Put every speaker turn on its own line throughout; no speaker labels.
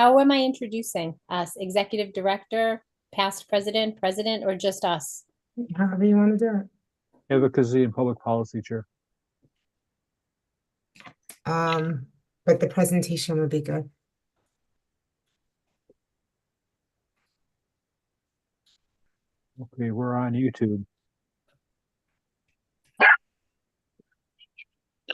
how am I introducing us? Executive director, past president, president, or just us?
However you want to do it.
Advocacy and Public Policy Chair.
But the presentation would be good.
Okay, we're on YouTube.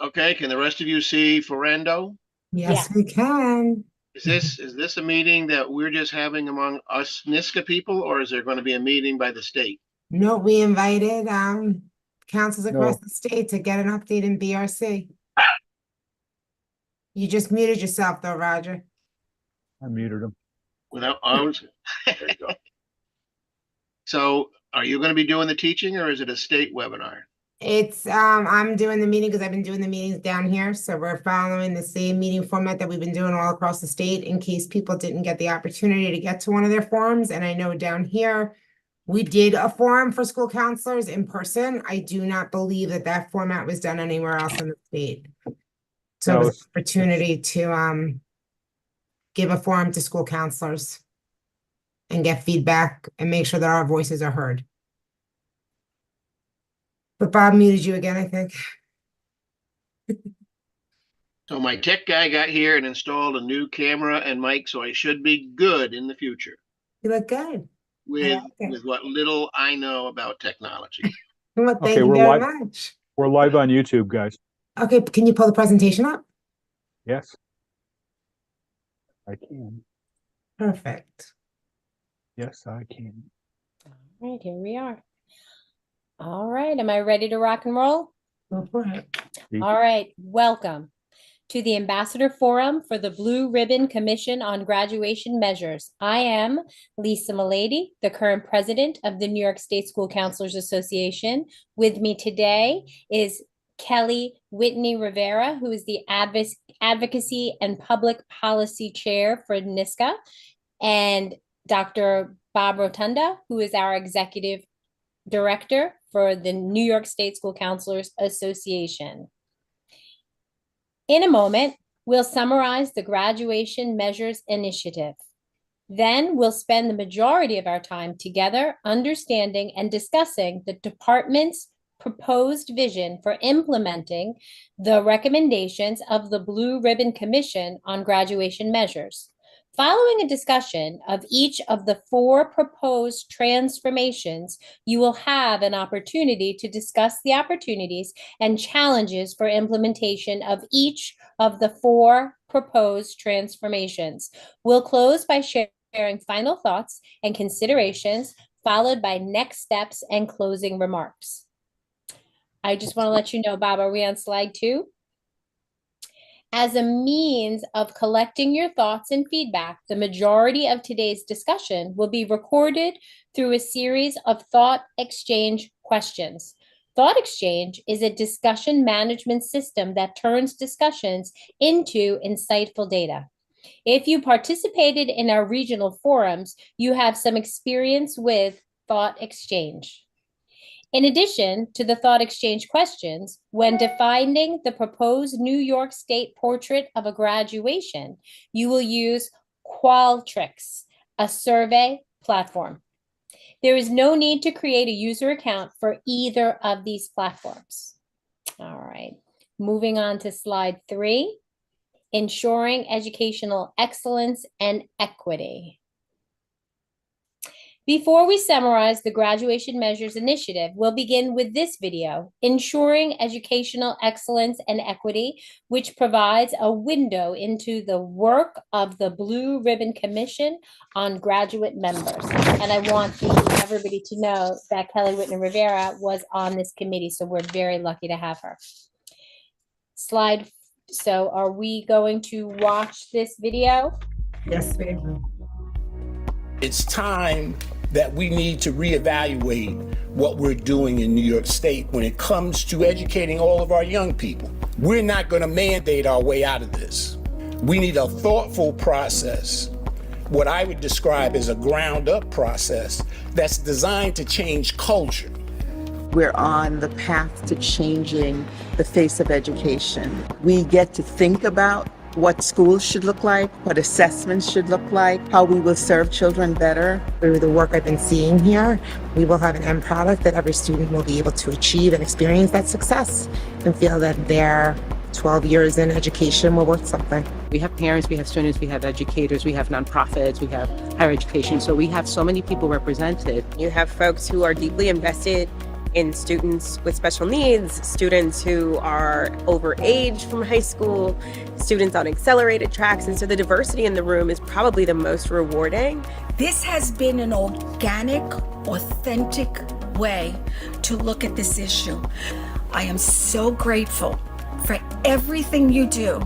Okay, can the rest of you see Ferrando?
Yes,
Yeah.
we can.
Is this a meeting that we're just having among us NISCA people, or is there going to be a meeting by the state?
No, we invited councils across
No.
the state to get an update in BRC. You just muted yourself though, Roger.
I muted him.
Without, there you go. So are you going to be doing the teaching, or is it a state webinar?
It's I'm doing the meeting because I've been doing the meetings down here, so we're following the same meeting format that we've been doing all across the state in case people didn't get the opportunity to get to one of their forums. And I know down here we did a forum for school counselors in person. I do not believe that that format was done anywhere else in the state. So
No,
it was an opportunity to give a forum to school counselors and get feedback and make sure that our voices are heard. But Bob muted you again, I think.
So my tech guy got here and installed a new camera and mic, so I should be good in the future
You look good.
with
like it.
with what little I know about technology.
Well, thank
Okay,
you
we're
very
live.
much.
We're live on YouTube, guys.
Okay, can you pull the presentation up?
Yes. I can.
Perfect.
Yes, I can.
All right, here we are. All right, am I ready to rock and roll?
Go for it.
All right, welcome to the Ambassador Forum for the Blue Ribbon Commission on Graduation Measures. I am Lisa Milady, the current president of the New York State School Counselors Association. With me today is Kelly Whitney Rivera, who is the Advocacy and Public Policy Chair for NISCA, and Dr. Bob Rotunda, who is our Executive Director for the New York State School Counselors Association. In a moment, we'll summarize the Graduation Measures Initiative. Then we'll spend the majority of our time together understanding and discussing the department's proposed vision for implementing the recommendations of the Blue Ribbon Commission on Graduation Measures. Following a discussion of each of the 4 proposed transformations, you will have an opportunity to discuss the opportunities and challenges for implementation of each of the 4 proposed transformations. We'll close by sharing final thoughts and considerations, followed by next steps and closing remarks. I just want to let you know, Bob, are we on slide 2? As a means of collecting your thoughts and feedback, the majority of today's discussion will be recorded through a series of thought exchange questions. Thought exchange is a discussion management system that turns discussions into insightful data. If you participated in our regional forums, you have some experience with thought exchange. In addition to the thought exchange questions, when defining the proposed New York State portrait of a graduation, you will use Qualtrics, a survey platform. There is no need to create a user account for either of these platforms. All right, moving on to slide 3, ensuring educational excellence and equity. Before we summarize the Graduation Measures Initiative, we'll begin with this video, Ensuring Educational Excellence and Equity, which provides a window into the work of the Blue Ribbon Commission on graduate members. And I want everybody to know that Kelly Whitney Rivera was on this committee, so we're very lucky to have her. Slide. So are we going to watch this video?
Yes, ma'am.
It's time that we need to reevaluate what we're doing in New York State when it comes to educating all of our young people. We're not going to mandate our way out of this. We need a thoughtful process, what I would describe as a ground-up process that's designed to change culture.
We're on the path to changing the face of education. We get to think about what schools should look like, what assessments should look like, how we will serve children better.
Through the work I've been seeing here, we will have an end product that every student will be able to achieve and experience that success and feel that their 12 years in education were worth something.
We have parents, we have students, we have educators, we have nonprofits, we have higher education. So we have so many people represented.
You have folks who are deeply invested in students with special needs, students who are over age from high school, students on accelerated tracks. And so the diversity in the room is probably the most rewarding.
This has been an organic, authentic way to look at this issue. I am so grateful for everything you do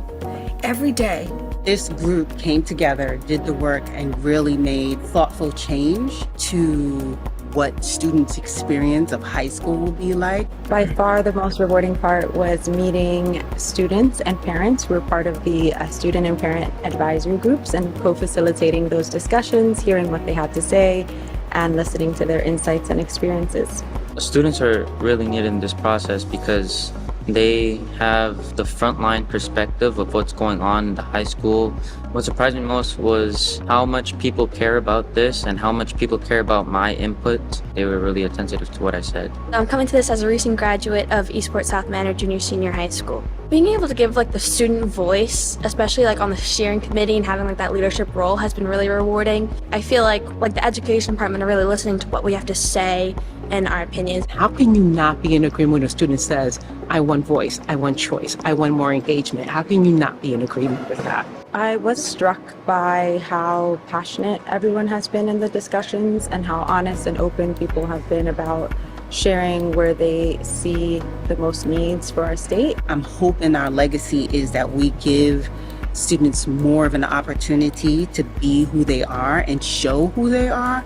every day.
This group came together, did the work, and really made thoughtful change to what students' experience of high school will be like.
By far the most rewarding part was meeting students and parents who were part of the student and parent advisory groups and co-facilitating those discussions, hearing what they had to say, and listening to their insights and experiences.
Students are really needed in this process because they have the frontline perspective of what's going on in the high school. What surprised me most was how much people care about this and how much people care about my input. They were really attentive to what I said.
I'm coming to this as a recent graduate of Eastport South Manor Junior Senior High School. Being able to give the student voice, especially on the steering committee and having that leadership role has been really rewarding. I feel like the education department are really listening to what we have to say and our opinions.
How can you not be in agreement when a student says, I want voice, I want choice, I want more engagement? How can you not be in agreement with that?
I was struck by how passionate everyone has been in the discussions and how honest and open people have been about sharing where they see the most needs for our state.
I'm hoping our legacy is that we give students more of an opportunity to be who they are and show who they are.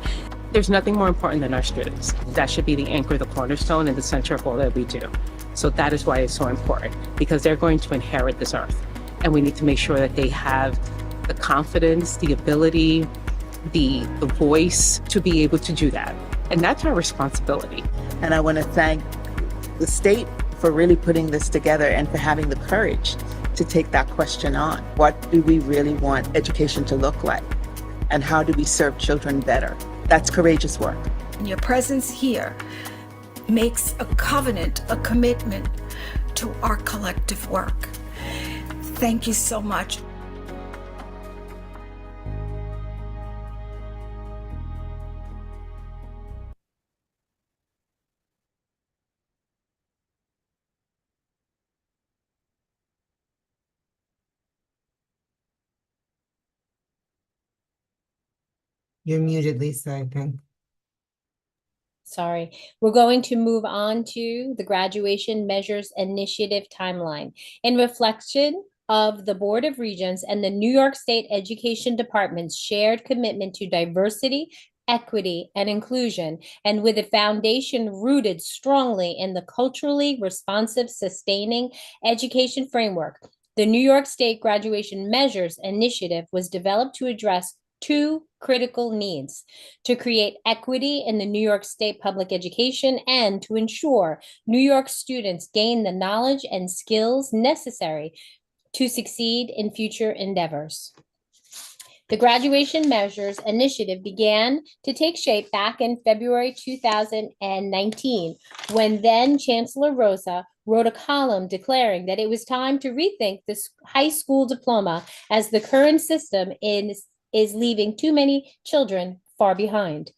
There's nothing more important than our students. That should be the anchor, the cornerstone, and the center of all that we do. So that is why it's so important, because they're going to inherit this earth. And we need to make sure that they have the confidence, the ability, the voice to be able to do that. And that's our responsibility.
And I want to thank the state for really putting this together and for having the courage to take that question on. What do we really want education to look like? And how do we serve children better? That's courageous work.
And your presence here makes a covenant, a commitment to our collective work. Thank you so much.
You're muted, Lisa, I think.
Sorry. We're going to move on to the Graduation Measures Initiative timeline. In reflection of the Board of Regents and the New York State Education Department's shared commitment to diversity, equity, and inclusion, and with a foundation rooted strongly in the culturally responsive, sustaining education framework, the New York State Graduation Measures Initiative was developed to address two critical needs: to create equity in the New York State public education and to ensure New York students gain the knowledge and skills necessary to succeed in future endeavors. The Graduation Measures Initiative began to take shape back in February 2019, when then Chancellor Rosa wrote a column declaring that it was time to rethink this high school diploma as the current system is leaving too many children far behind.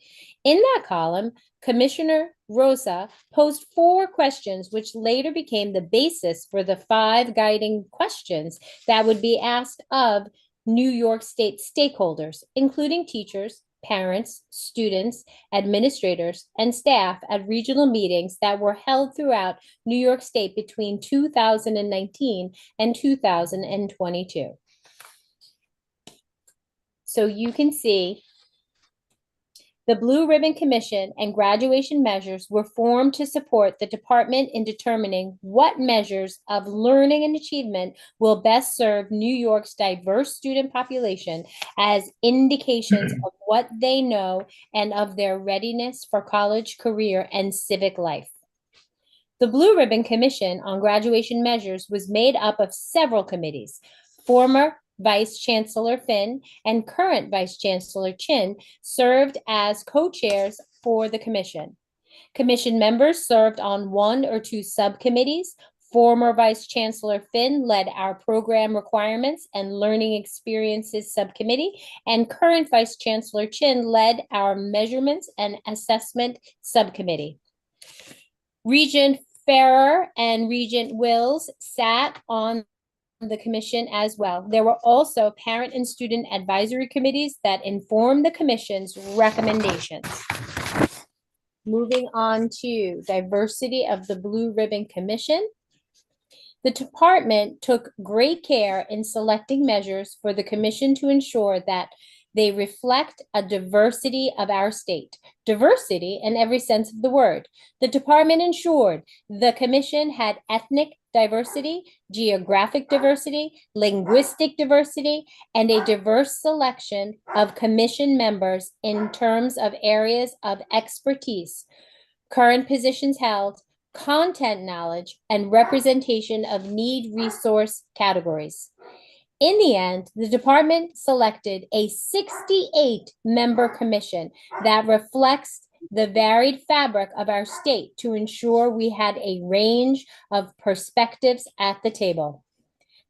In that column, Commissioner Rosa posed 4 questions, which later became the basis for the 5 guiding questions that would be asked of New York State stakeholders, including teachers, parents, students, administrators, and staff at regional meetings that were held throughout New York State between 2019 and 2022. So you can see the Blue Ribbon Commission and graduation measures were formed to support the department in determining what measures of learning and achievement will best serve New York's diverse student population as indications of what they know and of their readiness for college, career, and civic life. The Blue Ribbon Commission on Graduation Measures was made up of several committees. Former Vice Chancellor Finn and current Vice Chancellor Chin served as co-chairs for the commission. Commission members served on one or two subcommittees. Former Vice Chancellor Finn led our Program Requirements and Learning Experiences Subcommittee, and current Vice Chancellor Chin led our Measurements and Assessment Subcommittee. Regent Farrer and Regent Wills sat on the commission as well. There were also parent and student advisory committees that informed the commission's recommendations. Moving on to diversity of the Blue Ribbon Commission. The department took great care in selecting measures for the commission to ensure that they reflect a diversity of our state, diversity in every sense of the word. The department ensured the commission had ethnic diversity, geographic diversity, linguistic diversity, and a diverse selection of commission members in terms of areas of expertise, current positions held, content knowledge, and representation of need resource categories. In the end, the department selected a 68-member commission that reflects the varied fabric of our state to ensure we had a range of perspectives at the table.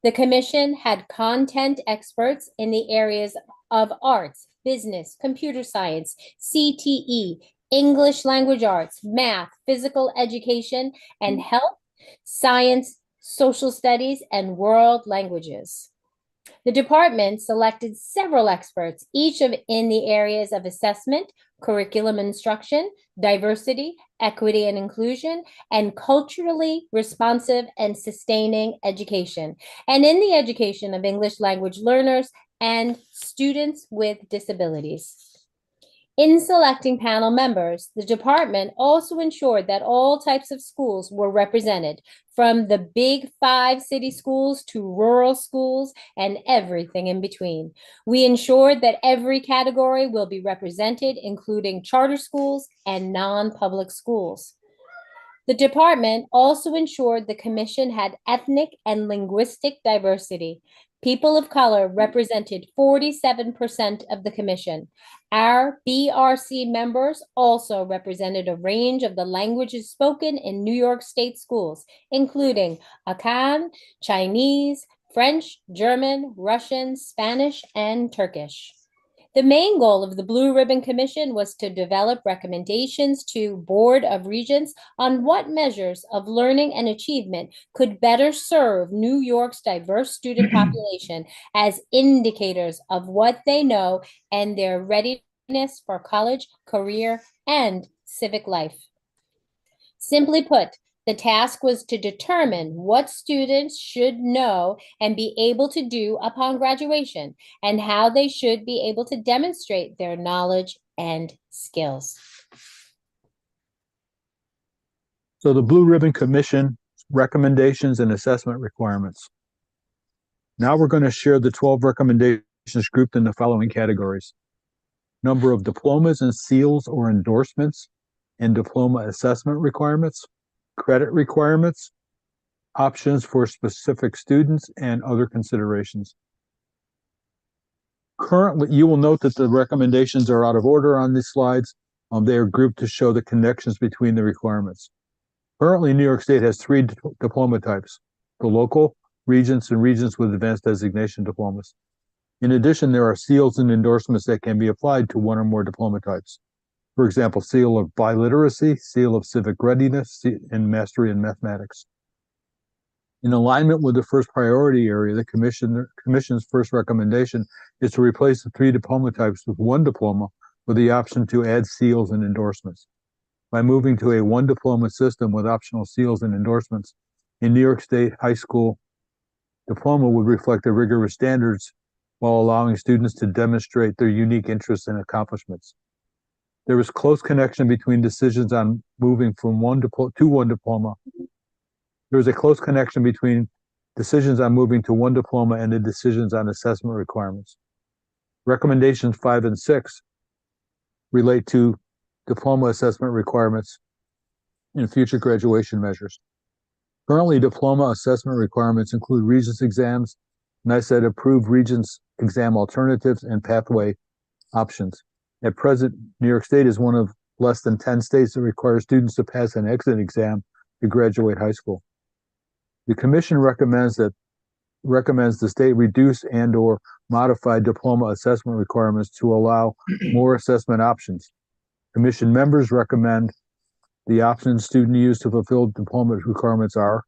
The commission had content experts in the areas of arts, business, computer science, CTE, English language arts, math, physical education, and health, science, social studies, and world languages. The department selected several experts, each in the areas of assessment, curriculum instruction, diversity, equity and inclusion, and culturally responsive and sustaining education, and in the education of English language learners and students with disabilities. In selecting panel members, the department also ensured that all types of schools were represented, from the big 5 city schools to rural schools and everything in between. We ensured that every category will be represented, including charter schools and non-public schools. The department also ensured the commission had ethnic and linguistic diversity. People of color represented 47% of the commission. Our BRC members also represented a range of the languages spoken in New York State schools, including Akan, Chinese, French, German, Russian, Spanish, and Turkish. The main goal of the Blue Ribbon Commission was to develop recommendations to Board of Regents on what measures of learning and achievement could better serve New York's diverse student population as indicators of what they know and their readiness for college, career, and civic life. Simply put, the task was to determine what students should know and be able to do upon graduation, and how they should be able to demonstrate their knowledge and skills.
So the Blue Ribbon Commission recommendations and assessment requirements. Now we're going to share the 12 recommendations grouped in the following categories: number of diplomas and seals or endorsements and diploma assessment requirements, credit requirements, options for specific students, and other considerations. Currently, you will note that the recommendations are out of order on these slides. They are grouped to show the connections between the requirements. Currently, New York State has 3 diploma types: the local, regents, and regents with advanced designation diplomas. In addition, there are seals and endorsements that can be applied to one or more diploma types. For example, seal of biliteracy, seal of civic readiness, and mastery in mathematics. In alignment with the first priority area, the Commission's first recommendation is to replace the 3 diploma types with 1 diploma with the option to add seals and endorsements. By moving to a 1 diploma system with optional seals and endorsements, in New York State high school diploma would reflect the rigorous standards while allowing students to demonstrate their unique interests and accomplishments. There is close connection between decisions on moving from one diploma. There is a close connection between decisions on moving to 1 diploma and the decisions on assessment requirements. Recommendations 5 and 6 relate to diploma assessment requirements and future graduation measures. Currently, diploma assessment requirements include Regents exams And I said approve Regents exam alternatives and pathway options. At present, New York State is one of less than 10 states that require students to pass an exit exam to graduate high school. The commission recommends the state reduce and or modify diploma assessment requirements to allow more assessment options. Commission members recommend the options students use to fulfill diploma requirements are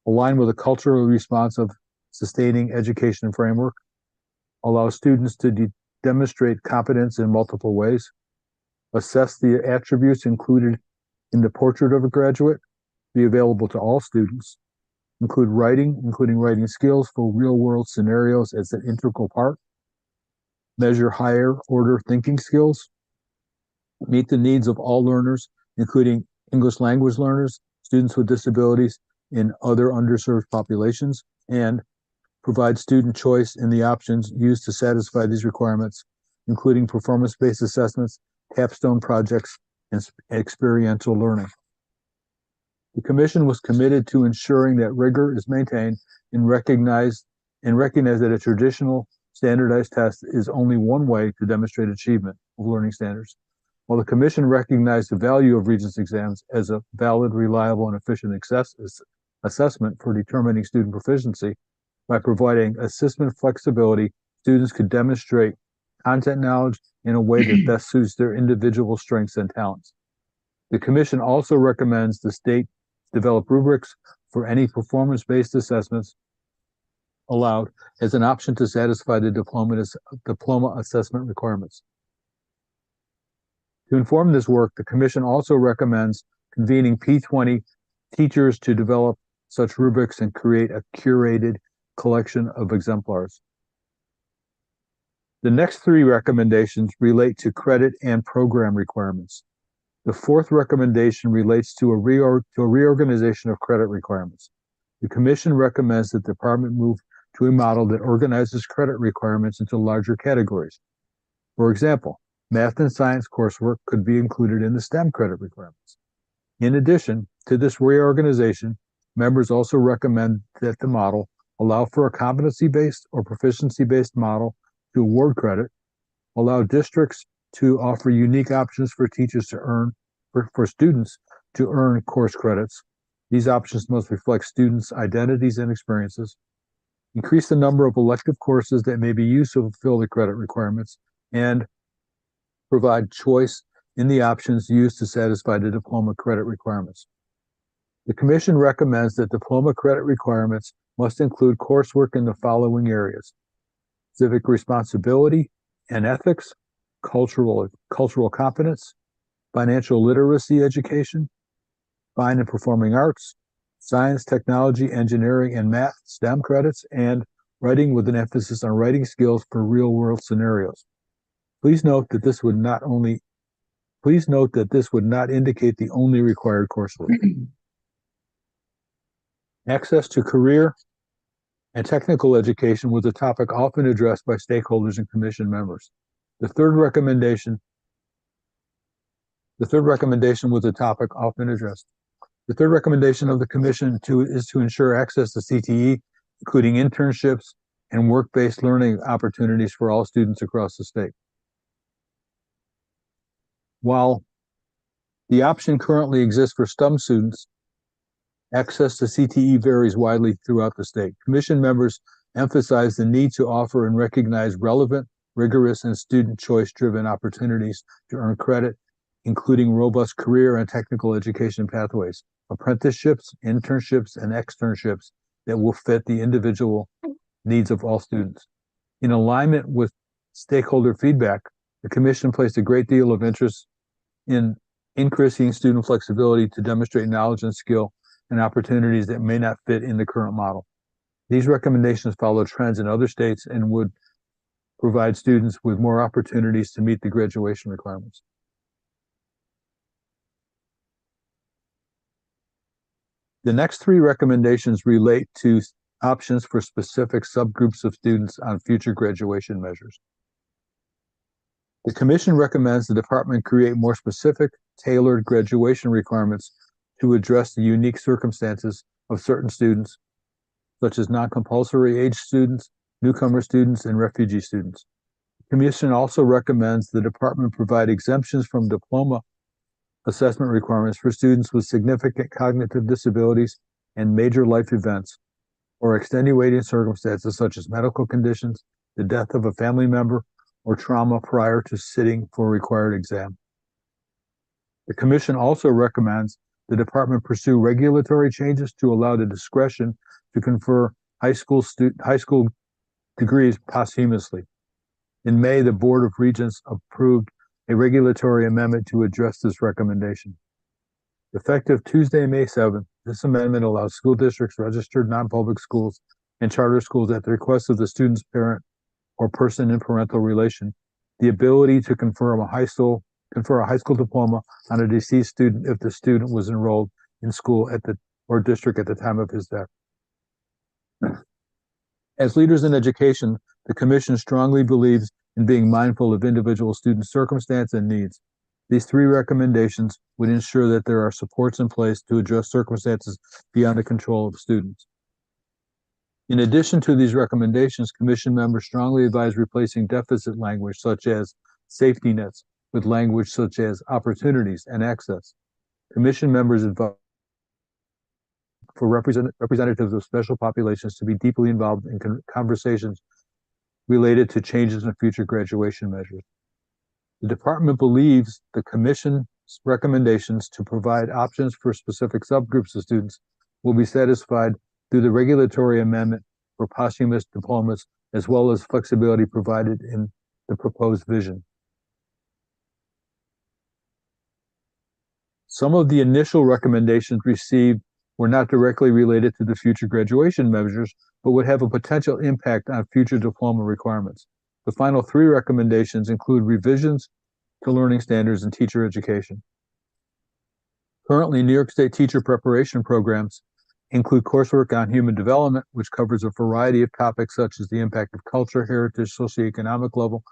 align with a culturally responsive, sustaining education framework, allow students to demonstrate competence in multiple ways, assess the attributes included in the portrait of a graduate, be available to all students, include writing, including writing skills for real-world scenarios as an integral part, measure higher order thinking skills, meet the needs of all learners, including English language learners, students with disabilities, and other underserved populations, and provide student choice in the options used to satisfy these requirements, including performance-based assessments, capstone projects, and experiential learning. The commission was committed to ensuring that rigor is maintained and recognize that a traditional standardized test is only one way to demonstrate achievement of learning standards. While the commission recognized the value of Regents exams as a valid, reliable, and efficient assessment for determining student proficiency, by providing assessment flexibility, students could demonstrate content knowledge in a way that best suits their individual strengths and talents. The commission also recommends the state develop rubrics for any performance-based assessments allowed as an option to satisfy the diploma assessment requirements. To inform this work, the commission also recommends convening P20 teachers to develop such rubrics and create a curated collection of exemplars. The next three recommendations relate to credit and program requirements. The fourth recommendation relates to a reorganization of credit requirements. The commission recommends that the department move to a model that organizes credit requirements into larger categories. For example, math and science coursework could be included in the STEM credit requirements. In addition to this reorganization, members also recommend that the model allow for a competency-based or proficiency-based model to award credit, allow districts to offer unique options for teachers to earn, for students to earn course credits. These options must reflect students' identities and experiences, increase the number of elective courses that may be used to fulfill the credit requirements, and provide choice in the options used to satisfy the diploma credit requirements. The commission recommends that diploma credit requirements must include coursework in the following areas: civic responsibility and ethics, cultural competence, financial literacy education, fine and performing arts, science, technology, engineering, and math, STEM credits, and writing with an emphasis on writing skills for real-world scenarios. Please note that this would not indicate the only required coursework. Access to career and technical education was a topic often addressed by stakeholders and commission members. The third recommendation was a topic often addressed. The third recommendation of the commission is to ensure access to CTE, including internships and work-based learning opportunities for all students across the state. While the option currently exists for STEM students, access to CTE varies widely throughout the state. Commission members emphasize the need to offer and recognize relevant, rigorous, and student choice-driven opportunities to earn credit, including robust career and technical education pathways, apprenticeships, internships, and externships that will fit the individual needs of all students. In alignment with stakeholder feedback, the commission placed a great deal of interest in increasing student flexibility to demonstrate knowledge and skill and opportunities that may not fit in the current model. These recommendations follow trends in other states and would provide students with more opportunities to meet the graduation requirements. The next three recommendations relate to options for specific subgroups of students on future graduation measures. The commission recommends the department create more specific, tailored graduation requirements to address the unique circumstances of certain students, such as non-compulsory age students, newcomer students, and refugee students. The Commission also recommends the department provide exemptions from diploma assessment requirements for students with significant cognitive disabilities and major life events or extenuating circumstances such as medical conditions, the death of a family member, or trauma prior to sitting for a required exam. The Commission also recommends the department pursue regulatory changes to allow the discretion to confer high school degrees posthumously. In May, the Board of Regents approved a regulatory amendment to address this recommendation. Effective Tuesday, May 7th, this amendment allows school districts, registered non-public schools, and charter schools at the request of the student's parent or person in parental relation, the ability to confer a high school diploma on a deceased student if the student was enrolled in school or district at the time of his death. As leaders in education, the Commission strongly believes in being mindful of individual student circumstance and needs. These three recommendations would ensure that there are supports in place to address circumstances beyond the control of students. In addition to these recommendations, Commission members strongly advise replacing deficit language such as safety nets with language such as opportunities and access. Commission members advise for representatives of special populations to be deeply involved in conversations related to changes in future graduation measures. The department believes the Commission's recommendations to provide options for specific subgroups of students will be satisfied through the regulatory amendment for posthumous diplomas, as well as flexibility provided in the proposed vision. Some of the initial recommendations received were not directly related to the future graduation measures, but would have a potential impact on future diploma requirements. The final three recommendations include revisions to learning standards and teacher education. Currently, New York State teacher preparation programs include coursework on human development, which covers a variety of topics such as the impact of culture, heritage, socioeconomic level,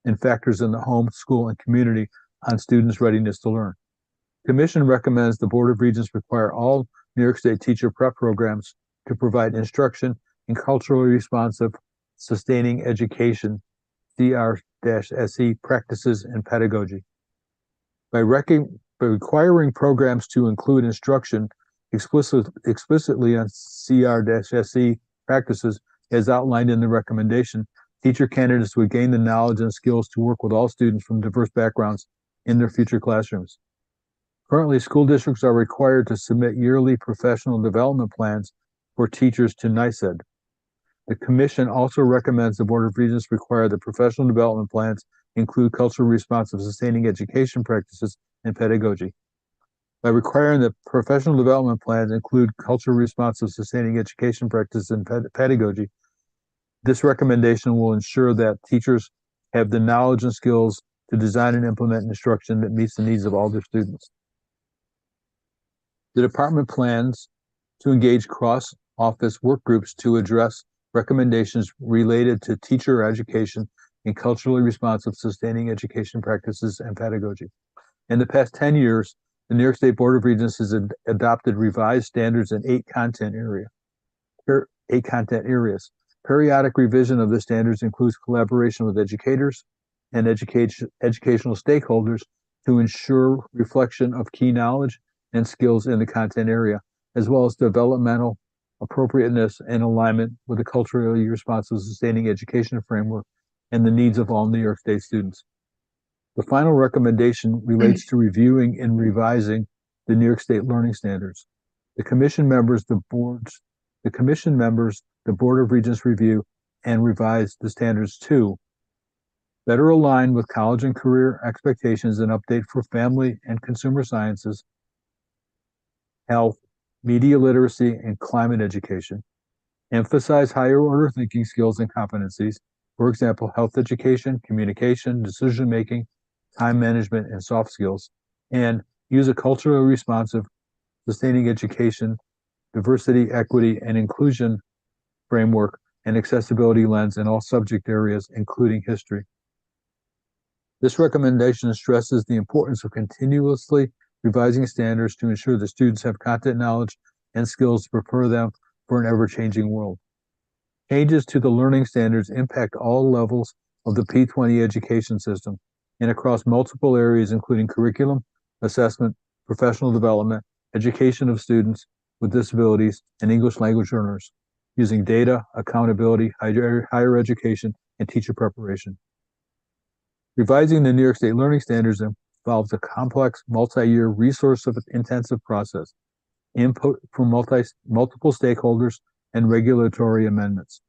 and factors in the home, school, and community on students' readiness to learn. The Commission recommends the Board of Regents require all New York State teacher prep programs to provide instruction in culturally responsive, sustaining education, CR-SE practices and pedagogy. By requiring programs to include instruction explicitly on CR-SE practices as outlined in the recommendation, teacher candidates would gain the knowledge and skills to work with all students from diverse backgrounds in their future classrooms. Currently, school districts are required to submit yearly professional development plans for teachers to NYSED. The Commission also recommends the Board of Regents require that professional development plans include culturally responsive sustaining education practices and pedagogy. By requiring that professional development plans include culturally responsive sustaining education practices and pedagogy, this recommendation will ensure that teachers have the knowledge and skills to design and implement instruction that meets the needs of all their students. The department plans to engage cross-office work groups to address recommendations related to teacher education and culturally responsive sustaining education practices and pedagogy. In the past 10 years, the New York State Board of Regents has adopted revised standards in 8 content areas. Periodic revision of the standards includes collaboration with educators and educational stakeholders to ensure reflection of key knowledge and skills in the content area, as well as developmental appropriateness and alignment with the culturally responsive sustaining education framework and the needs of all New York State students. The final recommendation relates to reviewing and revising the New York State learning standards. The Commission members, the Board of Regents review and revise the standards to better align with college and career expectations and update for family and consumer sciences, health, media literacy, and climate education. Emphasize higher order thinking skills and competencies, for example, health education, communication, decision-making, time management, and soft skills, and use a culturally responsive, sustaining education, diversity, equity, and inclusion framework and accessibility lens in all subject areas, including history. This recommendation stresses the importance of continuously revising standards to ensure that students have content knowledge and skills to prepare them for an ever-changing world. Changes to the learning standards impact all levels of the P20 education system and across multiple areas, including curriculum, assessment, professional development, education of students with disabilities, and English language learners, using data, accountability, higher education, and teacher preparation. Revising the New York State learning standards involves a complex, multi-year, resource-intensive process, input from multiple stakeholders, and regulatory amendments.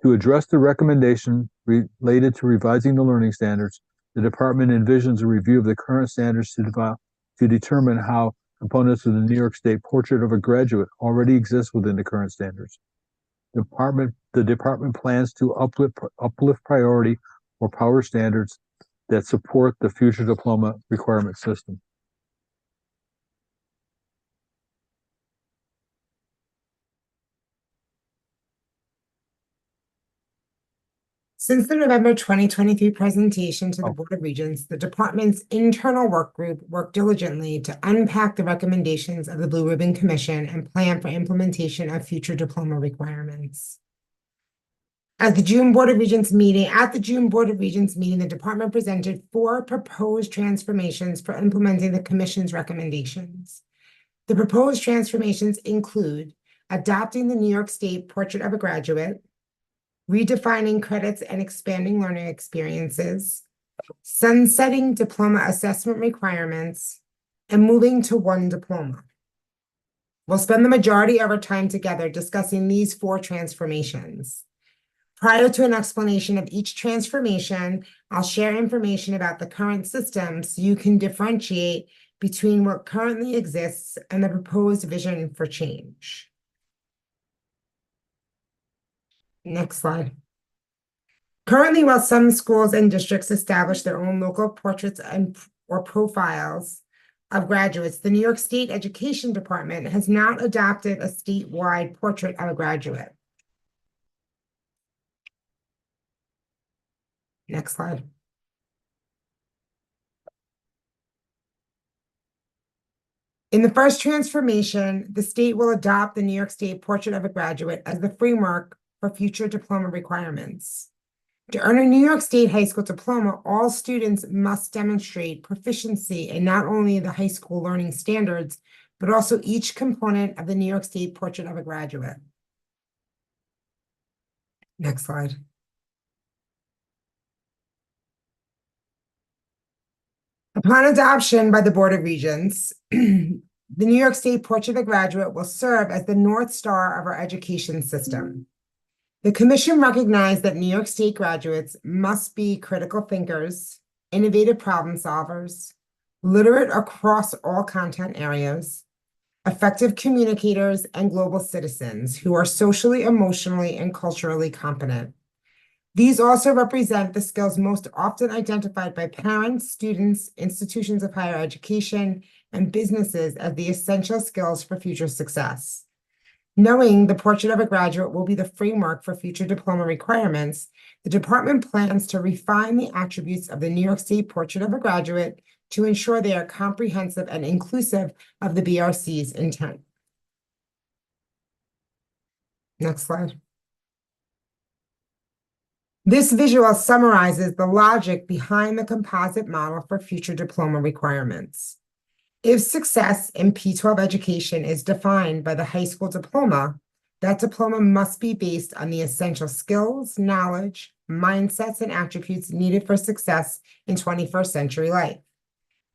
To address the recommendation related to revising the learning standards, the department envisions a review of the current standards to determine how components of the New York State Portrait of a Graduate already exist within the current standards. The department plans to uplift priority or power standards that support the future diploma requirement system.
Since the November 2023 presentation to the Board of Regents, the department's internal work group worked diligently to unpack the recommendations of the Blue Ribbon Commission and plan for implementation of future diploma requirements. At the June Board of Regents meeting, the department presented 4 proposed transformations for implementing the Commission's recommendations. The proposed transformations include adopting the New York State Portrait of a Graduate, redefining credits and expanding learning experiences, sunsetting diploma assessment requirements, and moving to one diploma. We'll spend the majority of our time together discussing these 4 transformations. Prior to an explanation of each transformation, I'll share information about the current system so you can differentiate between what currently exists and the proposed vision for change. Next slide. Currently, while some schools and districts establish their own local portraits or profiles of graduates, the New York State Education Department has not adopted a statewide portrait of a graduate. Next slide. In the first transformation, the state will adopt the New York State Portrait of a Graduate as the framework for future diploma requirements. To earn a New York State high school diploma, all students must demonstrate proficiency in not only the high school learning standards, but also each component of the New York State Portrait of a Graduate. Next slide. Upon adoption by the Board of Regents, the New York State Portrait of a Graduate will serve as the North Star of our education system. The Commission recognized that New York State graduates must be critical thinkers, innovative problem solvers, literate across all content areas, effective communicators, and global citizens who are socially, emotionally, and culturally competent. These also represent the skills most often identified by parents, students, institutions of higher education, and businesses as the essential skills for future success. Knowing the Portrait of a Graduate will be the framework for future diploma requirements, the department plans to refine the attributes of the New York State Portrait of a Graduate to ensure they are comprehensive and inclusive of the BRC's intent. Next slide. This visual summarizes the logic behind the composite model for future diploma requirements. If success in P12 education is defined by the high school diploma, that diploma must be based on the essential skills, knowledge, mindsets, and attributes needed for success in 21st century life.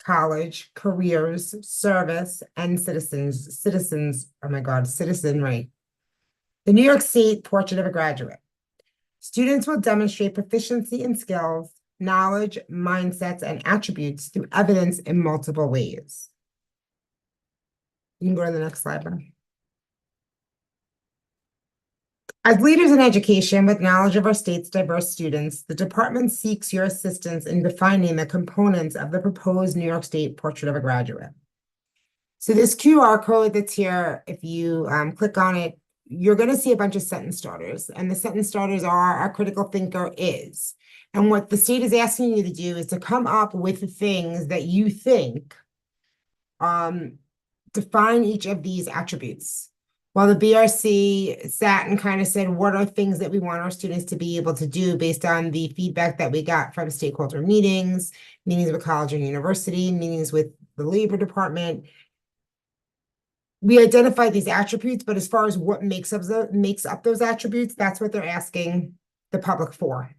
College, careers, service, and citizenry. The New York State Portrait of a Graduate. Students will demonstrate proficiency in skills, knowledge, mindsets, and attributes through evidence in multiple ways. You can go to the next slide, Bob. As leaders in education with knowledge of our state's diverse students, the department seeks your assistance in defining the components of the proposed New York State Portrait of a Graduate. So this QR code that's here, if you click on it, you're going to see a bunch of sentence starters, and the sentence starters are: a critical thinker is. And what the state is asking you to do is to come up with the things that you think define each of these attributes. Well, the BRC sat and kind of said, what are things that we want our students to be able to do based on the feedback that we got from stakeholder meetings, meetings with college and university, meetings with the labor department. We identified these attributes, but as far as what makes up those attributes, that's what they're asking the public for.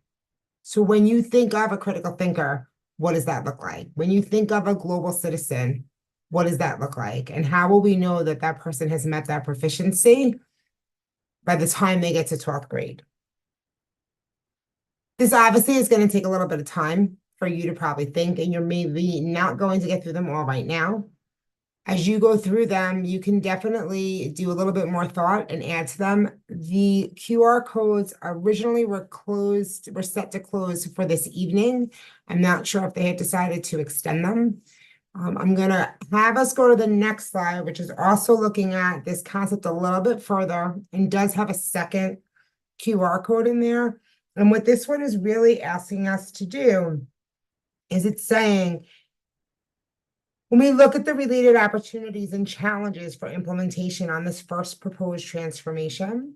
So when you think of a critical thinker, what does that look like? When you think of a global citizen, what does that look like? And how will we know that that person has met that proficiency by the time they get to 12th grade? This obviously is going to take a little bit of time for you to probably think, and you're maybe not going to get through them all right now. As you go through them, you can definitely do a little bit more thought and add to them. The QR codes originally were set to close for this evening. I'm not sure if they had decided to extend them. I'm gonna have us go to the next slide, which is also looking at this concept a little bit further and does have a second QR code in there. And what this one is really asking us to do is it's saying, when we look at the related opportunities and challenges for implementation on this first proposed transformation,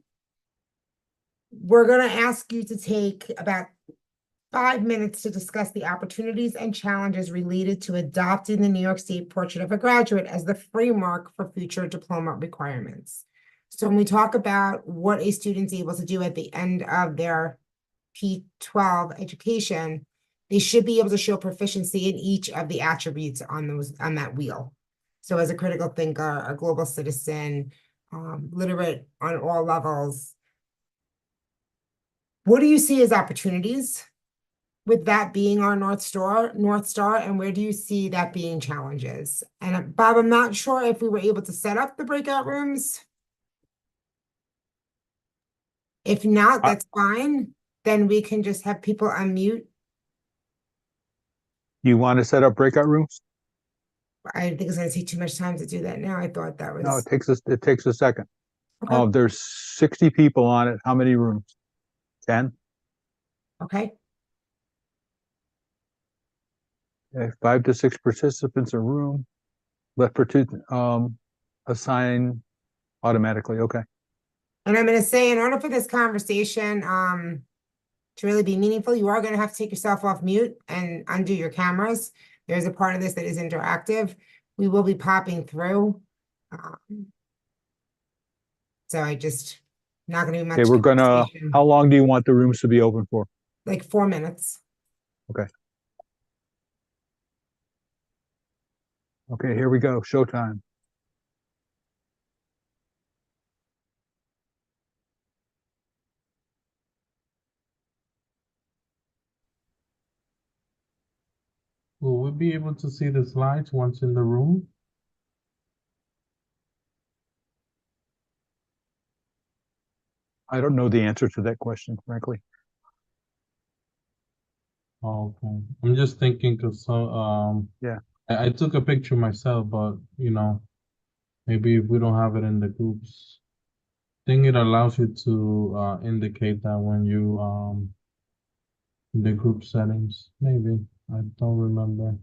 we're going to ask you to take about 5 minutes to discuss the opportunities and challenges related to adopting the New York State Portrait of a Graduate as the framework for future diploma requirements. So when we talk about what a student's able to do at the end of their P12 education, they should be able to show proficiency in each of the attributes on that wheel. So as a critical thinker, a global citizen, literate on all levels. What do you see as opportunities with that being our North Star, and where do you see that being challenges? And Bob, I'm not sure if we were able to set up the breakout rooms. If not, that's fine. Then we can just have people unmute.
You want to set up breakout rooms?
I think it's going to take too much time to do that now. I thought that was.
No, it takes a second.
Okay.
There's 60 people on it. How many rooms? 10?
Okay.
5 to 6 participants a room. Left for two, assign automatically. Okay.
And I'm going to say, in order for this conversation to really be meaningful, you are going to have to take yourself off mute and undo your cameras. There's a part of this that is interactive. We will be popping through. So I just not going to be much.
Okay, how long do you want the rooms to be open for?
Like 4 minutes.
Okay. Okay, here we go. Showtime.
Will we be able to see the slides once in the room?
I don't know the answer to that question, frankly.
Oh, okay. I'm just thinking because
yeah,
I took a picture myself, but maybe if we don't have it in the groups, I think it allows you to indicate that when you in the group settings. Maybe I don't remember.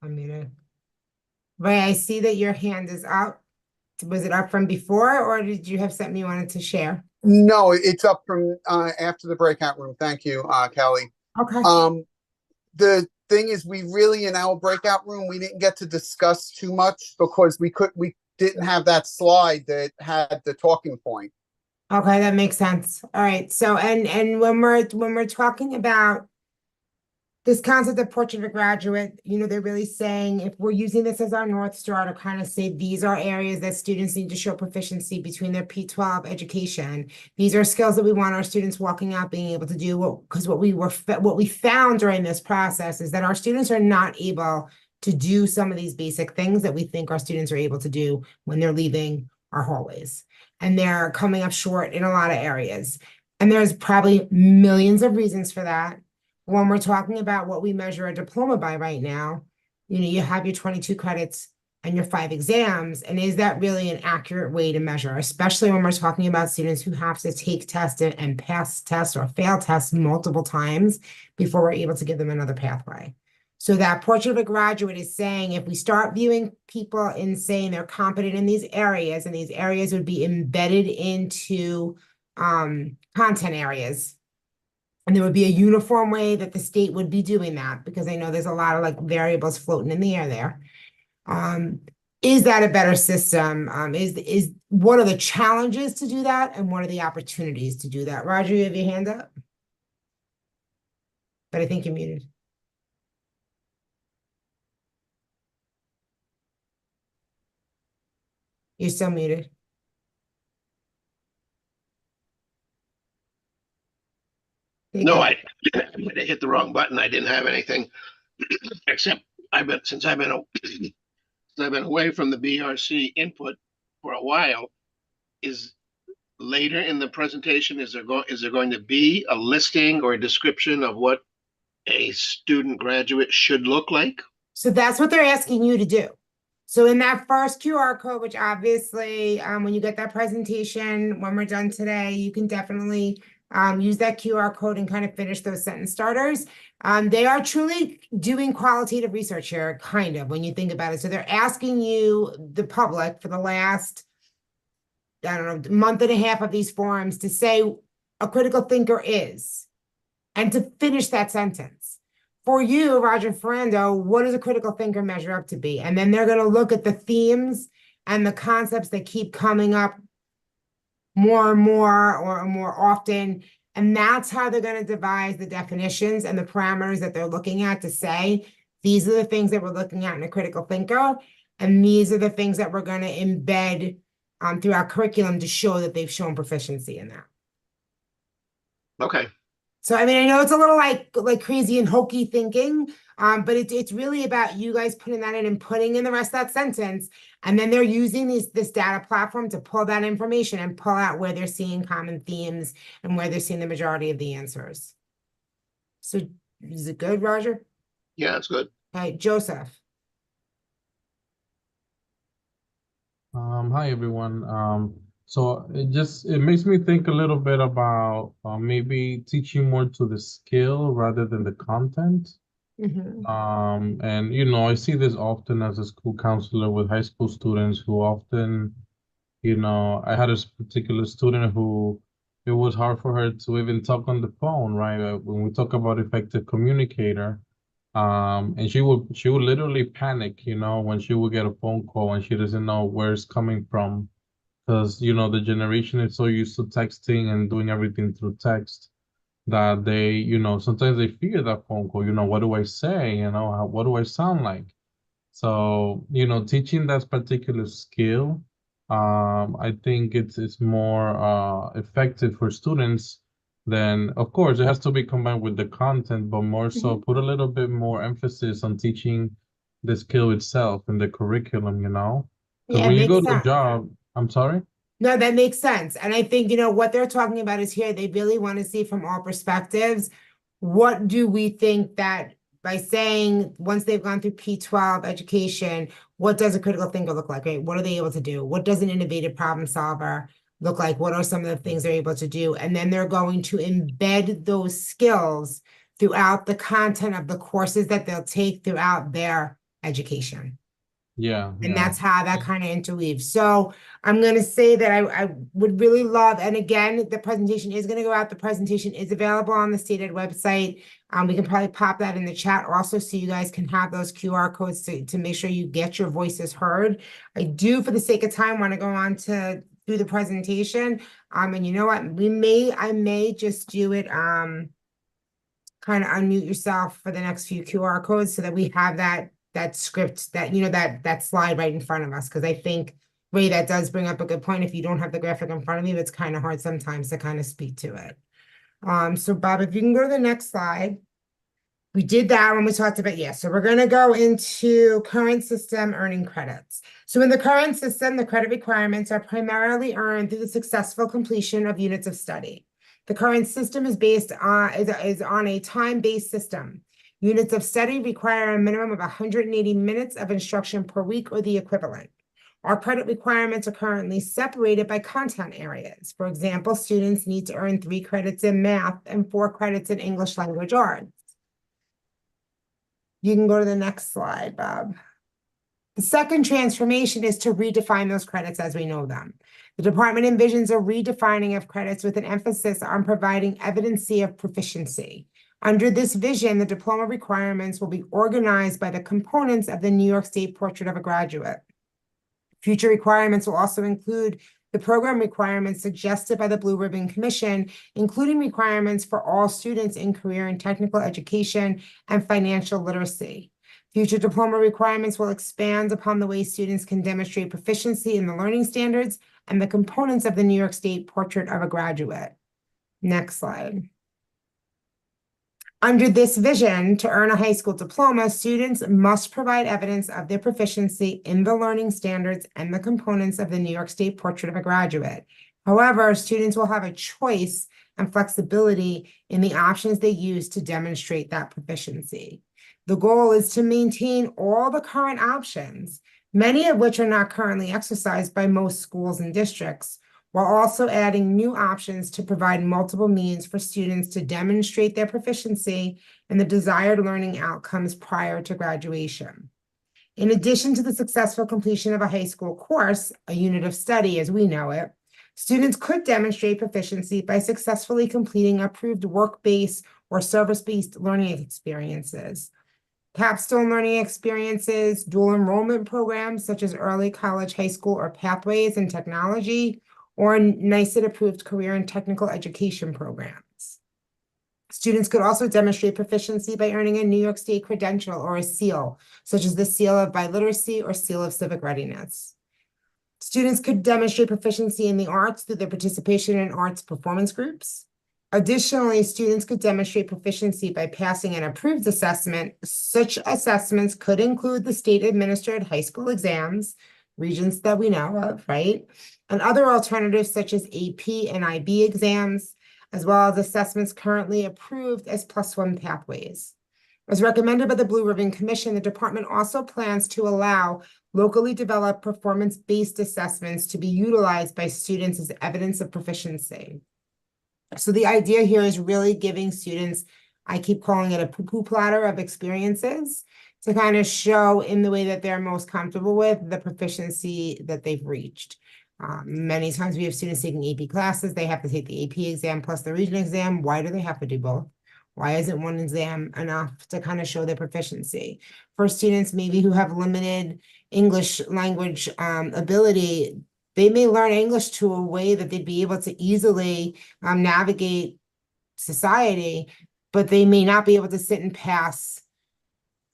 muted. Ray, I see that your hand is up. Was it up from before, or did you have something you wanted to share?
No, it's up from after the breakout room. Thank you, Kelly.
Okay.
The thing is, we really, in our breakout room, we didn't get to discuss too much because we didn't have that slide that had the talking point.
Okay, that makes sense. All right. So and when we're talking about this concept of portrait of a graduate, they're really saying if we're using this as our North Star to kind of say these are areas that students need to show proficiency between their P12 education. These are skills that we want our students walking out being able to do. Because what we found during this process is that our students are not able to do some of these basic things that we think our students are able to do when they're leaving our hallways. And they're coming up short in a lot of areas. And there's probably millions of reasons for that. When we're talking about what we measure a diploma by right now, you have your 22 credits and your 5 exams. And is that really an accurate way to measure, especially when we're talking about students who have to take tests and pass tests or fail tests multiple times before we're able to give them another pathway? So that portrait of a graduate is saying if we start viewing people and saying they're competent in these areas, and these areas would be embedded into content areas, and there would be a uniform way that the state would be doing that, because I know there's a lot of variables floating in the air there. Is that a better system? Is what are the challenges to do that, and what are the opportunities to do that? Roger, you have your hand up, but I think you're muted. You're still muted.
No, I hit the wrong button. I didn't have anything except since I've been away from the BRC input for a while. Is later in the presentation, is there going to be a listing or a description of what a student graduate should look like?
So that's what they're asking you to do. So in that first QR code, which obviously, when you get that presentation, when we're done today, you can definitely use that QR code and kind of finish those sentence starters. They are truly doing qualitative research here, kind of, when you think about it. So they're asking you, the public, for the last, I don't know, month and a half of these forums to say a critical thinker is, and to finish that sentence. For you, Roger Ferrando, what does a critical thinker measure up to be? And then they're going to look at the themes and the concepts that keep coming up more and more or more often. And that's how they're going to devise the definitions and the parameters that they're looking at to say, these are the things that we're looking at in a critical thinker. And these are the things that we're going to embed through our curriculum to show that they've shown proficiency in that.
Okay.
So, I mean, I know it's a little like crazy and hokey thinking, but it's really about you guys putting that in and putting in the rest of that sentence. And then they're using this data platform to pull that information and pull out where they're seeing common themes and where they're seeing the majority of the answers. So is it good, Roger?
Yeah, it's good.
All right, Joseph.
Hi everyone. So it makes me think a little bit about maybe teaching more to the skill rather than the content. And I see this often as a school counselor with high school students who often, I had a particular student who it was hard for her to even talk on the phone, right? When we talk about effective communicator, and she would literally panic, when she would get a phone call and she doesn't know where it's coming from. Because, the generation is so used to texting and doing everything through text that they, sometimes they fear that phone call, what do I say? What do I sound like? So, teaching that particular skill, I think it's more effective for students than, of course, it has to be combined with the content, but more so put a little bit more emphasis on teaching the skill itself in the curriculum, Because
Yeah,
when you
makes
go to a
sense.
job, I'm sorry?
No, that makes sense. And I think, what they're talking about is here, they really want to see from all perspectives, what do we think that by saying once they've gone through P12 education, what does a critical thinker look like, right? What are they able to do? What does an innovative problem solver look like? What are some of the things they're able to do? And then they're going to embed those skills throughout the content of the courses that they'll take throughout their education.
Yeah.
And that's how that kind of interweaves. So I'm going to say that I would really love, and again, the presentation is going to go out. The presentation is available on the state ed website. We can probably pop that in the chat also so you guys can have those QR codes to make sure you get your voices heard. I do, for the sake of time, want to go on to do the presentation. And you know what? I may just do it, kind of unmute yourself for the next few QR codes so that we have that script, that, you know, that slide right in front of us. Because I think, Ray, that does bring up a good point. If you don't have the graphic in front of you, it's kind of hard sometimes to kind of speak to it. So Bob, if you can go to the next slide. We did that when we talked about, so we're going to go into current system earning credits. So in the current system, the credit requirements are primarily earned through the successful completion of units of study. The current system is based on is on a time-based system. Units of study require a minimum of 180 minutes of instruction per week or the equivalent. Our credit requirements are currently separated by content areas. For example, students need to earn 3 credits in math and 4 credits in English language arts. You can go to the next slide, Bob. The second transformation is to redefine those credits as we know them. The department envisions a redefining of credits with an emphasis on providing evidency of proficiency. Under this vision, the diploma requirements will be organized by the components of the New York State Portrait of a Graduate. Future requirements will also include the program requirements suggested by the Blue Ribbon Commission, including requirements for all students in career and technical education and financial literacy. Future diploma requirements will expand upon the way students can demonstrate proficiency in the learning standards and the components of the New York State Portrait of a Graduate. Next slide. Under this vision, to earn a high school diploma, students must provide evidence of their proficiency in the learning standards and the components of the New York State Portrait of a Graduate. However, students will have a choice and flexibility in the options they use to demonstrate that proficiency. The goal is to maintain all the current options, many of which are not currently exercised by most schools and districts, while also adding new options to provide multiple means for students to demonstrate their proficiency and the desired learning outcomes prior to graduation. In addition to the successful completion of a high school course, a unit of study as we know it, students could demonstrate proficiency by successfully completing approved work-based or service-based learning experiences. Capstone learning experiences, dual enrollment programs such as early college, high school, or pathways in technology, or NYSET approved career and technical education programs. Students could also demonstrate proficiency by earning a New York State credential or a seal, such as the Seal of Biliteracy or Seal of Civic Readiness. Students could demonstrate proficiency in the arts through their participation in arts performance groups. Additionally, students could demonstrate proficiency by passing an approved assessment. Such assessments could include the state-administered high school exams, regions that we know of, right? And other alternatives such as AP and IB exams, as well as assessments currently approved as +1 pathways. As recommended by the Blue Ribbon Commission, the department also plans to allow locally developed performance-based assessments to be utilized by students as evidence of proficiency. So the idea here is really giving students, I keep calling it a poo-poo platter of experiences, to kind of show in the way that they're most comfortable with the proficiency that they've reached. Many times we have students taking AP classes. They have to take the AP exam plus the regional exam. Why do they have to do both? Why isn't one exam enough to kind of show their proficiency? For students maybe who have limited English language ability, they may learn English to a way that they'd be able to easily navigate society, but they may not be able to sit and pass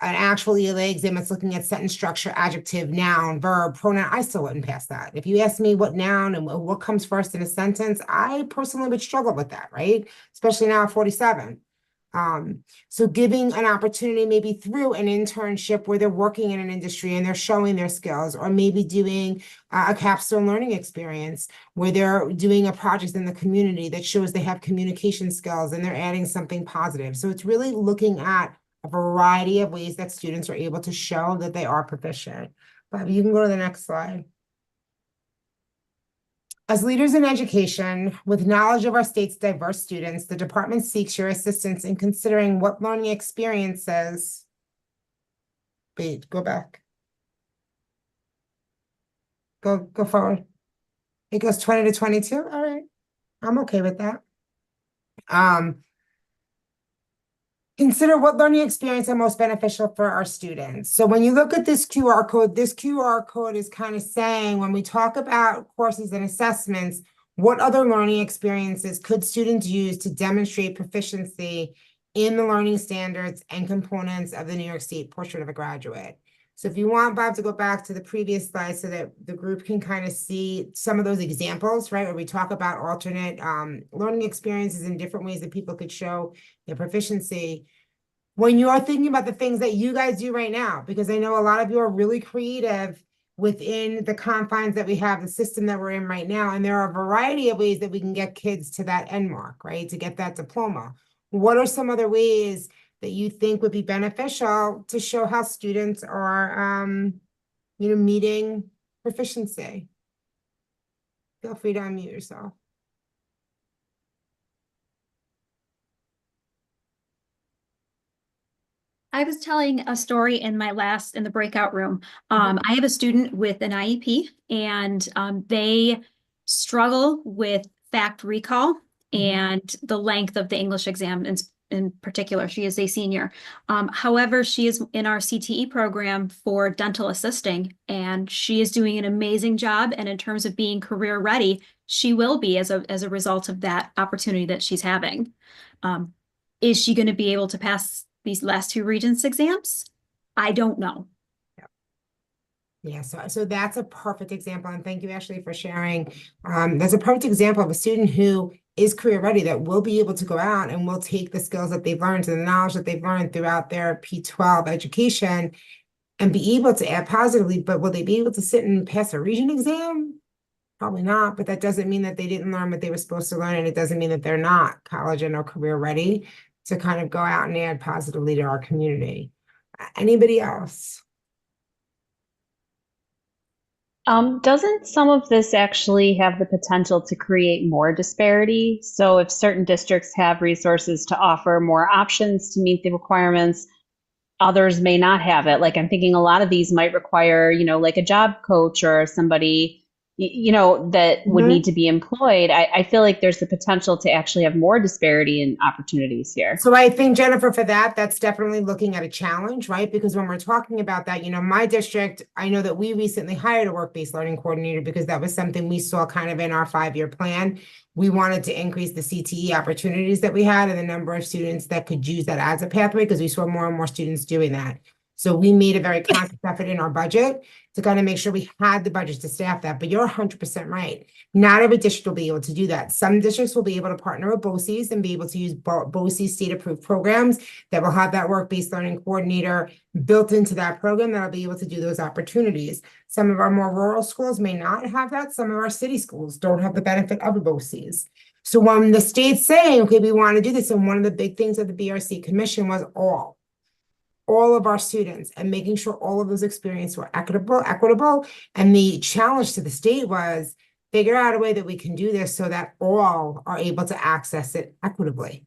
an actual ELA exam that's looking at sentence structure, adjective, noun, verb, pronoun. I still wouldn't pass that. If you ask me what noun and what comes first in a sentence, I personally would struggle with that, right? Especially now at 47. So giving an opportunity maybe through an internship where they're working in an industry and they're showing their skills, or maybe doing a capstone learning experience where they're doing a project in the community that shows they have communication skills and they're adding something positive. So it's really looking at a variety of ways that students are able to show that they are proficient. Bobby, you can go to the next slide. As leaders in education, with knowledge of our state's diverse students, the department seeks your assistance in considering what learning experiences wait, go back. Go forward. It goes 20 to 22. All right. I'm okay with that. Consider what learning experience are most beneficial for our students. So when you look at this QR code is kind of saying when we talk about courses and assessments, what other learning experiences could students use to demonstrate proficiency in the learning standards and components of the New York State Portrait of a Graduate? So if you want Bob to go back to the previous slide so that the group can kind of see some of those examples, right, where we talk about alternate learning experiences in different ways that people could show their proficiency. When you are thinking about the things that you guys do right now, because I know a lot of you are really creative within the confines that we have, the system that we're in right now, and there are a variety of ways that we can get kids to that end mark, right, to get that diploma. What are some other ways that you think would be beneficial to show how students are, meeting proficiency? Feel free to unmute yourself.
I was telling a story in the breakout room. I have a student with an IEP and they struggle with fact recall and the length of the English exam in particular. She is a senior. However, she is in our CTE program for dental assisting and she is doing an amazing job. And in terms of being career ready, she will be as a result of that opportunity that she's having. Is she going to be able to pass these last two Regents exams? I don't know.
Yeah, so that's a perfect example, and thank you, Ashley, for sharing. That's a perfect example of a student who is career ready that will be able to go out and will take the skills that they've learned and the knowledge that they've learned throughout their P12 education and be able to add positively, but will they be able to sit and pass a Regent exam? Probably not, but that doesn't mean that they didn't learn what they were supposed to learn, and it doesn't mean that they're not college and or career ready to kind of go out and add positively to our community. Anybody else?
Doesn't some of this actually have the potential to create more disparity? So if certain districts have resources to offer more options to meet the requirements, others may not have it. Like I'm thinking a lot of these might require, like a job coach or somebody, that would need to be employed. I feel like there's the potential to actually have more disparity in opportunities here.
So I think, Jennifer, for that's definitely looking at a challenge, right? Because when we're talking about that, my district, I know that we recently hired a work-based learning coordinator because that was something we saw kind of in our 5-year plan. We wanted to increase the CTE opportunities that we had and the number of students that could use that as a pathway because we saw more and more students doing that. So we made a very conscious effort in our budget to kind of make sure we had the budget to staff that. But you're 100% right. Not every district will be able to do that. Some districts will be able to partner with BOCES and be able to use BOCES state-approved programs that will have that work-based learning coordinator built into that program that'll be able to do those opportunities. Some of our more rural schools may not have that. Some of our city schools don't have the benefit of a BOCES. So when the state's saying, okay, we want to do this, and one of the big things of the BRC commission was all of our students and making sure all of those experiences were equitable. And the challenge to the state was figure out a way that we can do this so that all are able to access it equitably.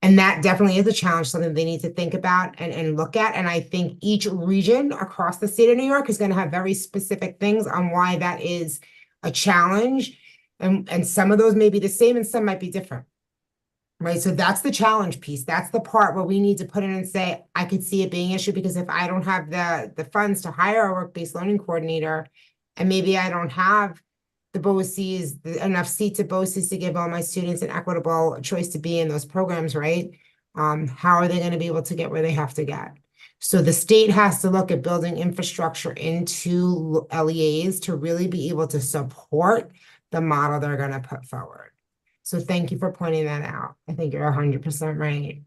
And that definitely is a challenge, something they need to think about and look at. And I think each region across the state of New York is going to have very specific things on why that is a challenge. And some of those may be the same and some might be different. Right. So that's the challenge piece. That's the part where we need to put in and say, I could see it being an issue because if I don't have the funds to hire a work-based learning coordinator, and maybe I don't have the BOCES, enough seats at BOCES to give all my students an equitable choice to be in those programs, right? How are they going to be able to get where they have to get? So the state has to look at building infrastructure into LEAs to really be able to support the model they're going to put forward. So thank you for pointing that out. I think you're 100% right.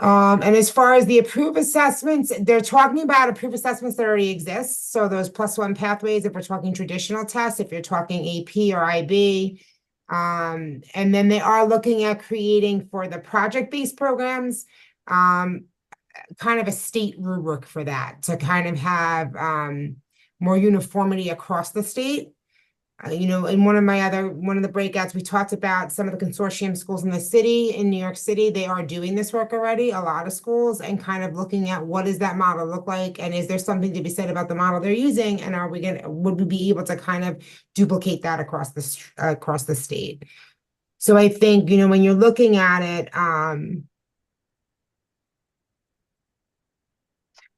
And as far as the approved assessments, they're talking about approved assessments that already exist. So those +1 pathways, if we're talking traditional tests, if you're talking AP or IB. And then they are looking at creating for the project-based programs, kind of a state rubric for that to kind of have more uniformity across the state. in one of the breakouts, we talked about some of the consortium schools in the city, in New York City. They are doing this work already, a lot of schools, and kind of looking at what does that model look like, and is there something to be said about the model they're using, and would we be able to kind of duplicate that across the state? So I think, when you're looking at it,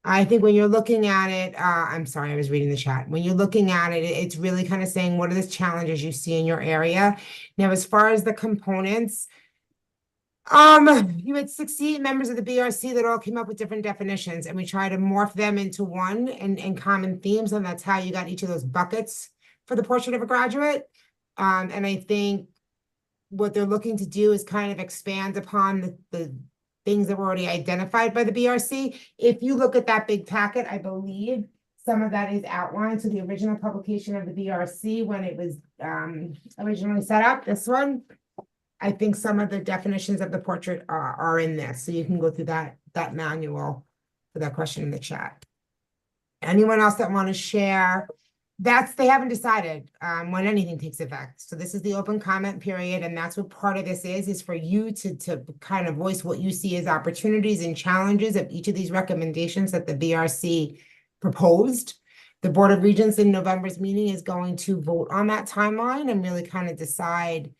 I think when you're looking at it, I'm sorry, I was reading the chat. When you're looking at it, it's really kind of saying, what are the challenges you see in your area? Now, as far as the components, you had 68 members of the BRC that all came up with different definitions, and we try to morph them into one and common themes, and that's how you got each of those buckets for the portrait of a graduate. And I think what they're looking to do is kind of expand upon the things that were already identified by the BRC. If you look at that big packet, I believe some of that is outlined. So the original publication of the BRC, when it was originally set up, this one, I think some of the definitions of the portrait are in this. So you can go through that manual for that question in the chat. Anyone else that want to share? They haven't decided when anything takes effect. So this is the open comment period, and that's what part of this is for you to kind of voice what you see as opportunities and challenges of each of these recommendations that the BRC proposed. The Board of Regents in November's meeting is going to vote on that timeline and really kind of decide,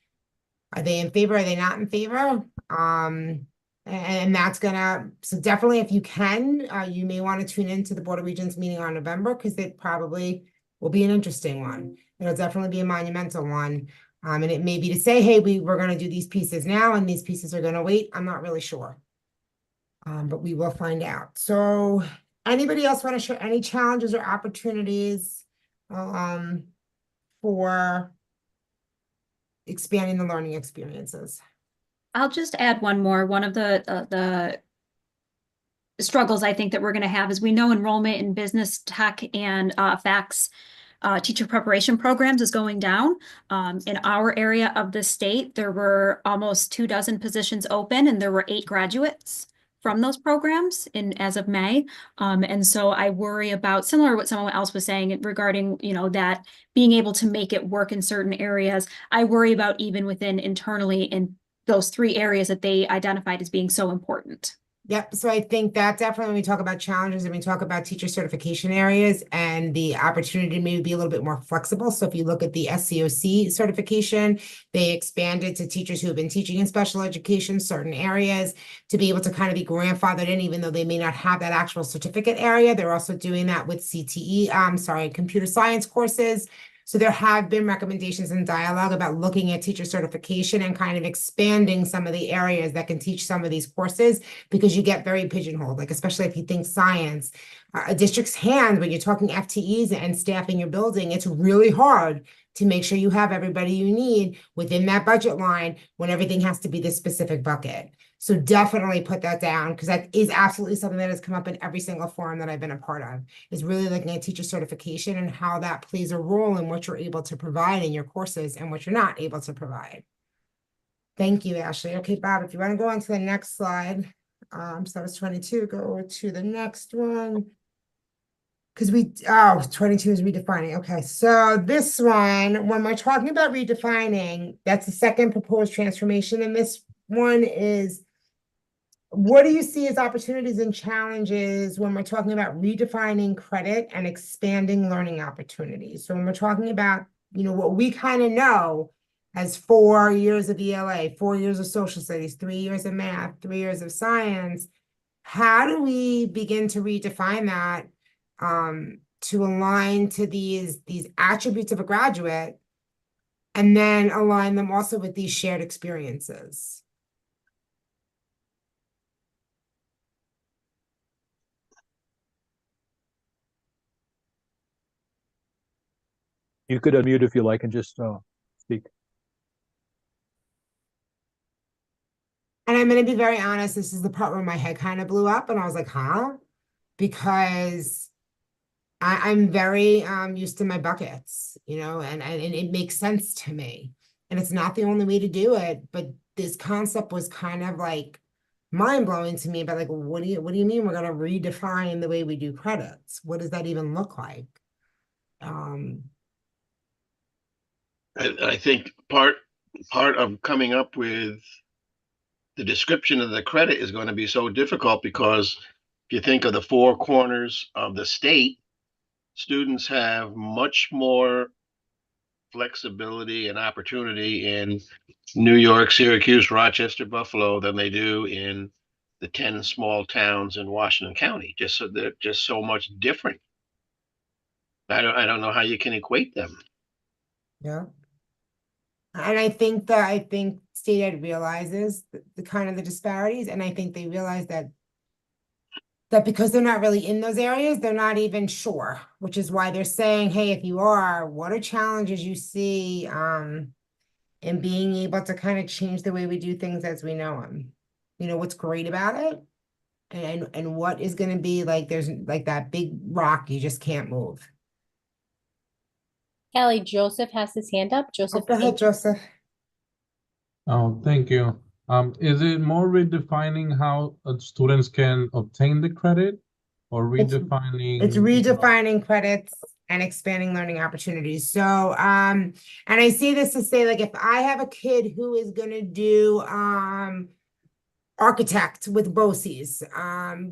are they in favor, are they not in favor? And that's so definitely if you can, you may want to tune into the Board of Regents meeting on November, because it probably will be an interesting one. It'll definitely be a monumental one. And it may be to say, hey, we're going to do these pieces now and these pieces are going to wait. I'm not really sure. But we will find out. So anybody else want to share any challenges or opportunities for expanding the learning experiences?
I'll just add one more. One of the struggles I think that we're going to have is, we know enrollment in business, tech, and FACS teacher preparation programs is going down. In our area of the state, there were almost 24 positions open, and there were 8 graduates from those programs as of May. And so I worry about, similar to what someone else was saying regarding, that being able to make it work in certain areas. I worry about even within internally in those 3 areas that they identified as being so important.
Yep. So I think that definitely when we talk about challenges and we talk about teacher certification areas and the opportunity to maybe be a little bit more flexible. So if you look at the SCOC certification, they expanded to teachers who have been teaching in special education, certain areas, to be able to kind of be grandfathered in, even though they may not have that actual certificate area. They're also doing that with computer science courses. So there have been recommendations and dialogue about looking at teacher certification and kind of expanding some of the areas that can teach some of these courses, because you get very pigeonholed, like especially if you think science. A district's hand, when you're talking FTEs and staffing your building, it's really hard to make sure you have everybody you need within that budget line when everything has to be this specific bucket. So definitely put that down, because that is absolutely something that has come up in every single forum that I've been a part of, is really looking at teacher certification and how that plays a role in what you're able to provide in your courses and what you're not able to provide. Thank you, Ashley. Okay, Bob, if you want to go on to the next slide. So that was 22, go to the next one. Because 22 is redefining. Okay, so this one, when we're talking about redefining, that's the second proposed transformation. And this one is, what do you see as opportunities and challenges when we're talking about redefining credit and expanding learning opportunities? So when we're talking about, what we kind of know as 4 years of ELA, 4 years of social studies, 3 years of math, 3 years of science, how do we begin to redefine that to align to these attributes of a graduate, and then align them also with these shared experiences?
You could unmute if you like and just speak.
And I'm going to be very honest, this is the part where my head kind of blew up and I was like, huh? Because I'm very used to my buckets, and it makes sense to me. And it's not the only way to do it, but this concept was kind of like mind-blowing to me. But like, what do you mean we're going to redefine the way we do credits? What does that even look like?
I think part of coming up with the description of the credit is going to be so difficult because if you think of the four corners of the state, students have much more flexibility and opportunity in New York, Syracuse, Rochester, Buffalo than they do in the 10 small towns in Washington County. Just so they're just so much different. I don't know how you can equate them.
Yeah. And I think state ed realizes the kind of the disparities, and I think they realize that because they're not really in those areas, they're not even sure, which is why they're saying, hey, if you are, what are challenges you see in being able to kind of change the way we do things as we know them? You know, what's great about it, and what is going to be like, there's like that big rock you just can't move.
Kelly, Joseph has his hand up. Joseph,
Go ahead, Joseph.
Oh, thank you. Is it more redefining how students can obtain the credit, or
It's
redefining?
redefining credits and expanding learning opportunities. So, and I say this to say, like, if I have a kid who is gonna do architect with BOCES,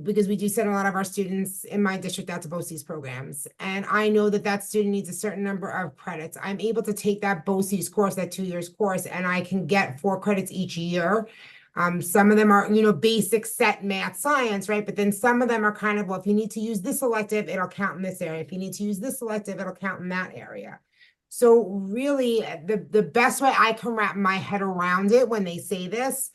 because we do send a lot of our students in my district out to BOCES programs, and I know that that student needs a certain number of credits. I'm able to take that BOCES course, that 2 years course, and I can get 4 credits each year. Some of them are, you know, basic set math, science, right? But then some of them are kind of, well, if you need to use this elective, it'll count in this area. If you need to use this elective, it'll count in that area. So really, the best way I can wrap my head around it when they say this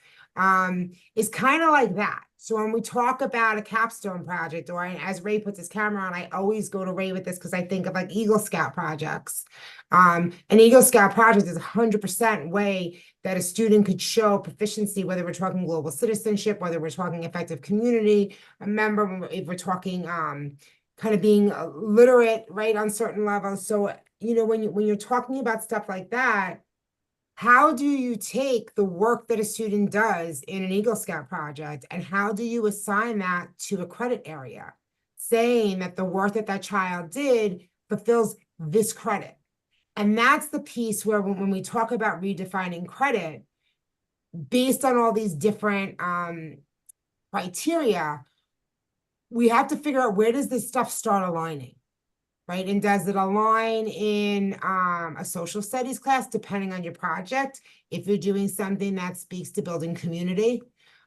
is kind of like that. So when we talk about a capstone project, or as Ray puts his camera on, I always go to Ray with this because I think of like Eagle Scout projects. An Eagle Scout project is 100% way that a student could show proficiency, whether we're talking global citizenship, whether we're talking effective community, remember, if we're talking kind of being literate, right, on certain levels. So, you know, when you're talking about stuff like that, how do you take the work that a student does in an Eagle Scout project, and how do you assign that to a credit area, saying that the work that that child did fulfills this credit? And that's the piece where when we talk about redefining credit, based on all these different criteria, we have to figure out, where does this stuff start aligning? Right? And does it align in a social studies class, depending on your project? If you're doing something that speaks to building community,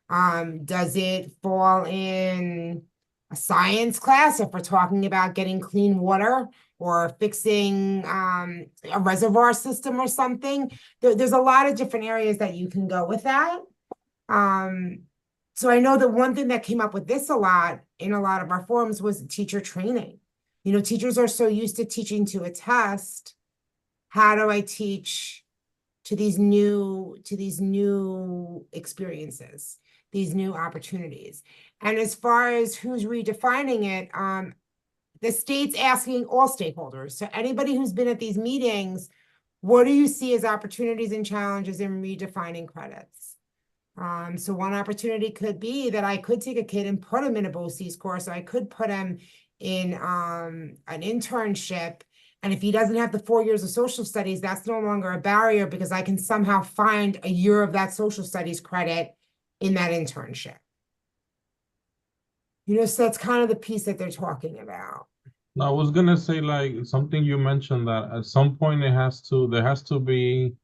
does it fall in a science class if we're talking about getting clean water or fixing a reservoir system or something? There's a lot of different areas that you can go with that. So I know that one thing that came up with this a lot in a lot of our forums was teacher training. You know, teachers are so used to teaching to a test. How do I teach to these new experiences, these new opportunities? And as far as who's redefining it, the state's asking all stakeholders. So anybody who's been at these meetings, what do you see as opportunities and challenges in redefining credits? So one opportunity could be that I could take a kid and put him in a BOCES course, or I could put him in an internship. And if he doesn't have the 4 years of social studies, that's no longer a barrier, because I can somehow find a year of that social studies credit in that internship. You know, so that's kind of the piece that they're talking about.
I was gonna say, like, something you mentioned, that at some point there has to be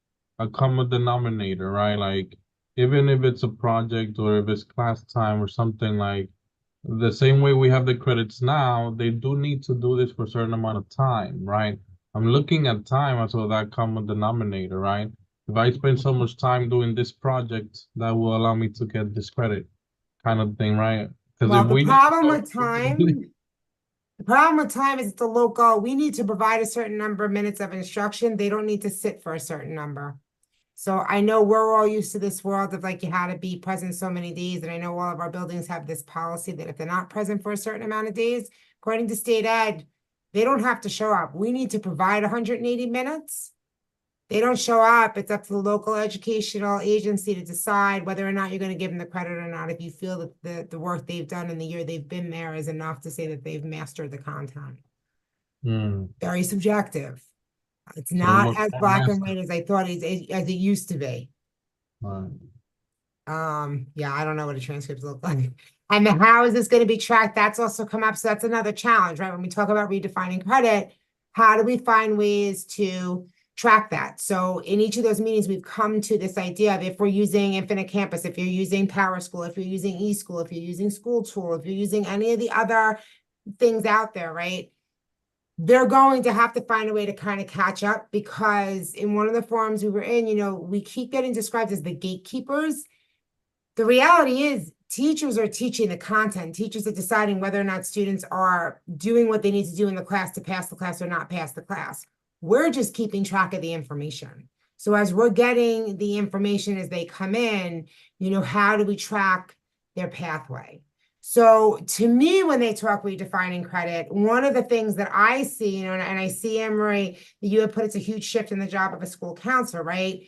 a common denominator, right? Like, even if it's a project or if it's class time or something, like the same way we have the credits now, they do need to do this for a certain amount of time, right? I'm looking at time as well, that common denominator, right? If I spend so much time doing this project, that will allow me to get this credit, kind of thing, right? Because
Well,
if
the
we
problem with time, the problem with time is it's a local. We need to provide a certain number of minutes of instruction. They don't need to sit for a certain number. So I know we're all used to this world of like, you had to be present so many days. And I know all of our buildings have this policy that if they're not present for a certain amount of days, according to state ed, they don't have to show up. We need to provide 180 minutes. They don't show up. It's up to the local educational agency to decide whether or not you're going to give them the credit or not, if you feel that the work they've done in the year they've been there is enough to say that they've mastered the content. Very subjective. It's
So it
not
looks
as
more
black and
messy.
white as I thought as it used to be.
Right.
Yeah, I don't know what a transcript look like. And then how is this going to be tracked? That's also come up. So that's another challenge, right? When we talk about redefining credit, how do we find ways to track that? So in each of those meetings, we've come to this idea of if we're using Infinite Campus, if you're using Power School, if you're using eSchool, if you're using School Tool, if you're using any of the other things out there, right? They're going to have to find a way to kind of catch up, because in one of the forums we were in, we keep getting described as the gatekeepers. The reality is teachers are teaching the content. Teachers are deciding whether or not students are doing what they need to do in the class to pass the class or not pass the class. We're just keeping track of the information. So as we're getting the information as they come in, how do we track their pathway? So to me, when they talk redefining credit, one of the things that I see, and I see, Anne-Marie, that you have put, it's a huge shift in the job of a school counselor, right?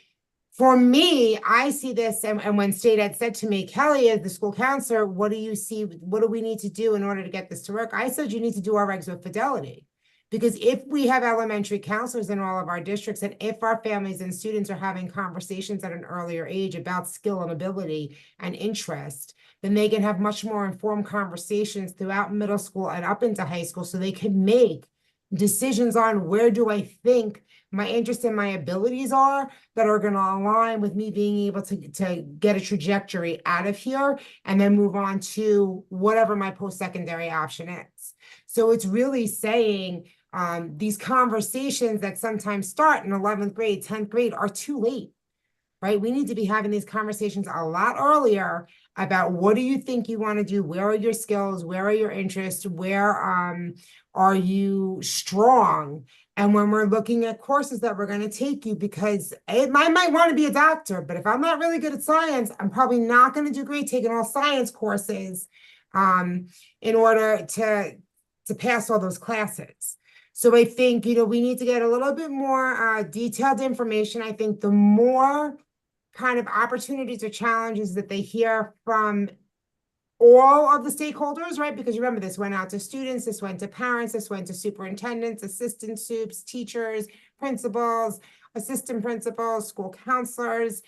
For me, I see this, and when State Ed said to me, Kelly, as the school counselor, what do you see? What do we need to do in order to get this to work? I said, you need to do our regs with fidelity. Because if we have elementary counselors in all of our districts, and if our families and students are having conversations at an earlier age about skill and ability and interest, then they can have much more informed conversations throughout middle school and up into high school, so they can make decisions on where do I think my interests and my abilities are that are going to align with me being able to get a trajectory out of here and then move on to whatever my post-secondary option is. So it's really saying these conversations that sometimes start in 11th grade, 10th grade are too late, right? We need to be having these conversations a lot earlier about what do you think you want to do? Where are your skills? Where are your interests? Where are you strong? And when we're looking at courses that we're going to take you, because I might want to be a doctor, but if I'm not really good at science, I'm probably not going to do great taking all science courses in order to pass all those classes. So I think, we need to get a little bit more detailed information. I think the more kind of opportunities or challenges that they hear from all of the stakeholders, right? Because remember, this went out to students, this went to parents, this went to superintendents, assistant soups, teachers, principals, assistant principals, school counselors.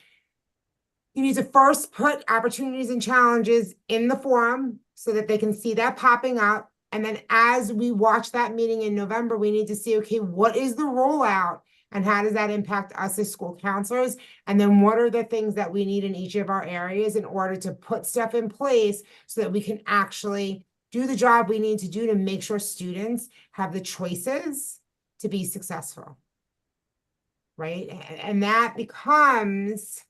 You need to first put opportunities and challenges in the forum so that they can see that popping up. And then as we watch that meeting in November, we need to see, okay, what is the rollout and how does that impact us as school counselors? And then what are the things that we need in each of our areas in order to put stuff in place so that we can actually do the job we need to do to make sure students have the choices to be successful, right? And that becomes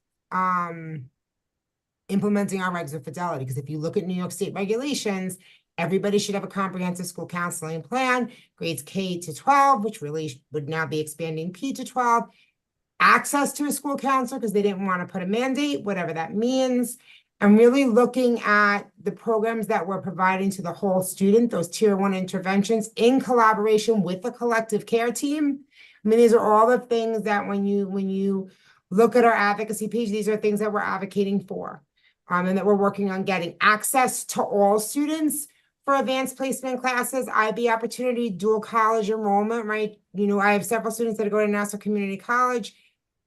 implementing our regs with fidelity. Because if you look at New York State regulations, everybody should have a comprehensive school counseling plan, grades K to 12, which really would now be expanding P to 12, access to a school counselor because they didn't want to put a mandate, whatever that means, and really looking at the programs that we're providing to the whole student, those tier 1 interventions in collaboration with the collective care team. I mean, these are all the things that when you look at our advocacy page, these are things that we're advocating for, and that we're working on getting access to all students for advanced placement classes, IB opportunity, dual college enrollment, right? I have several students that are going to Nassau Community College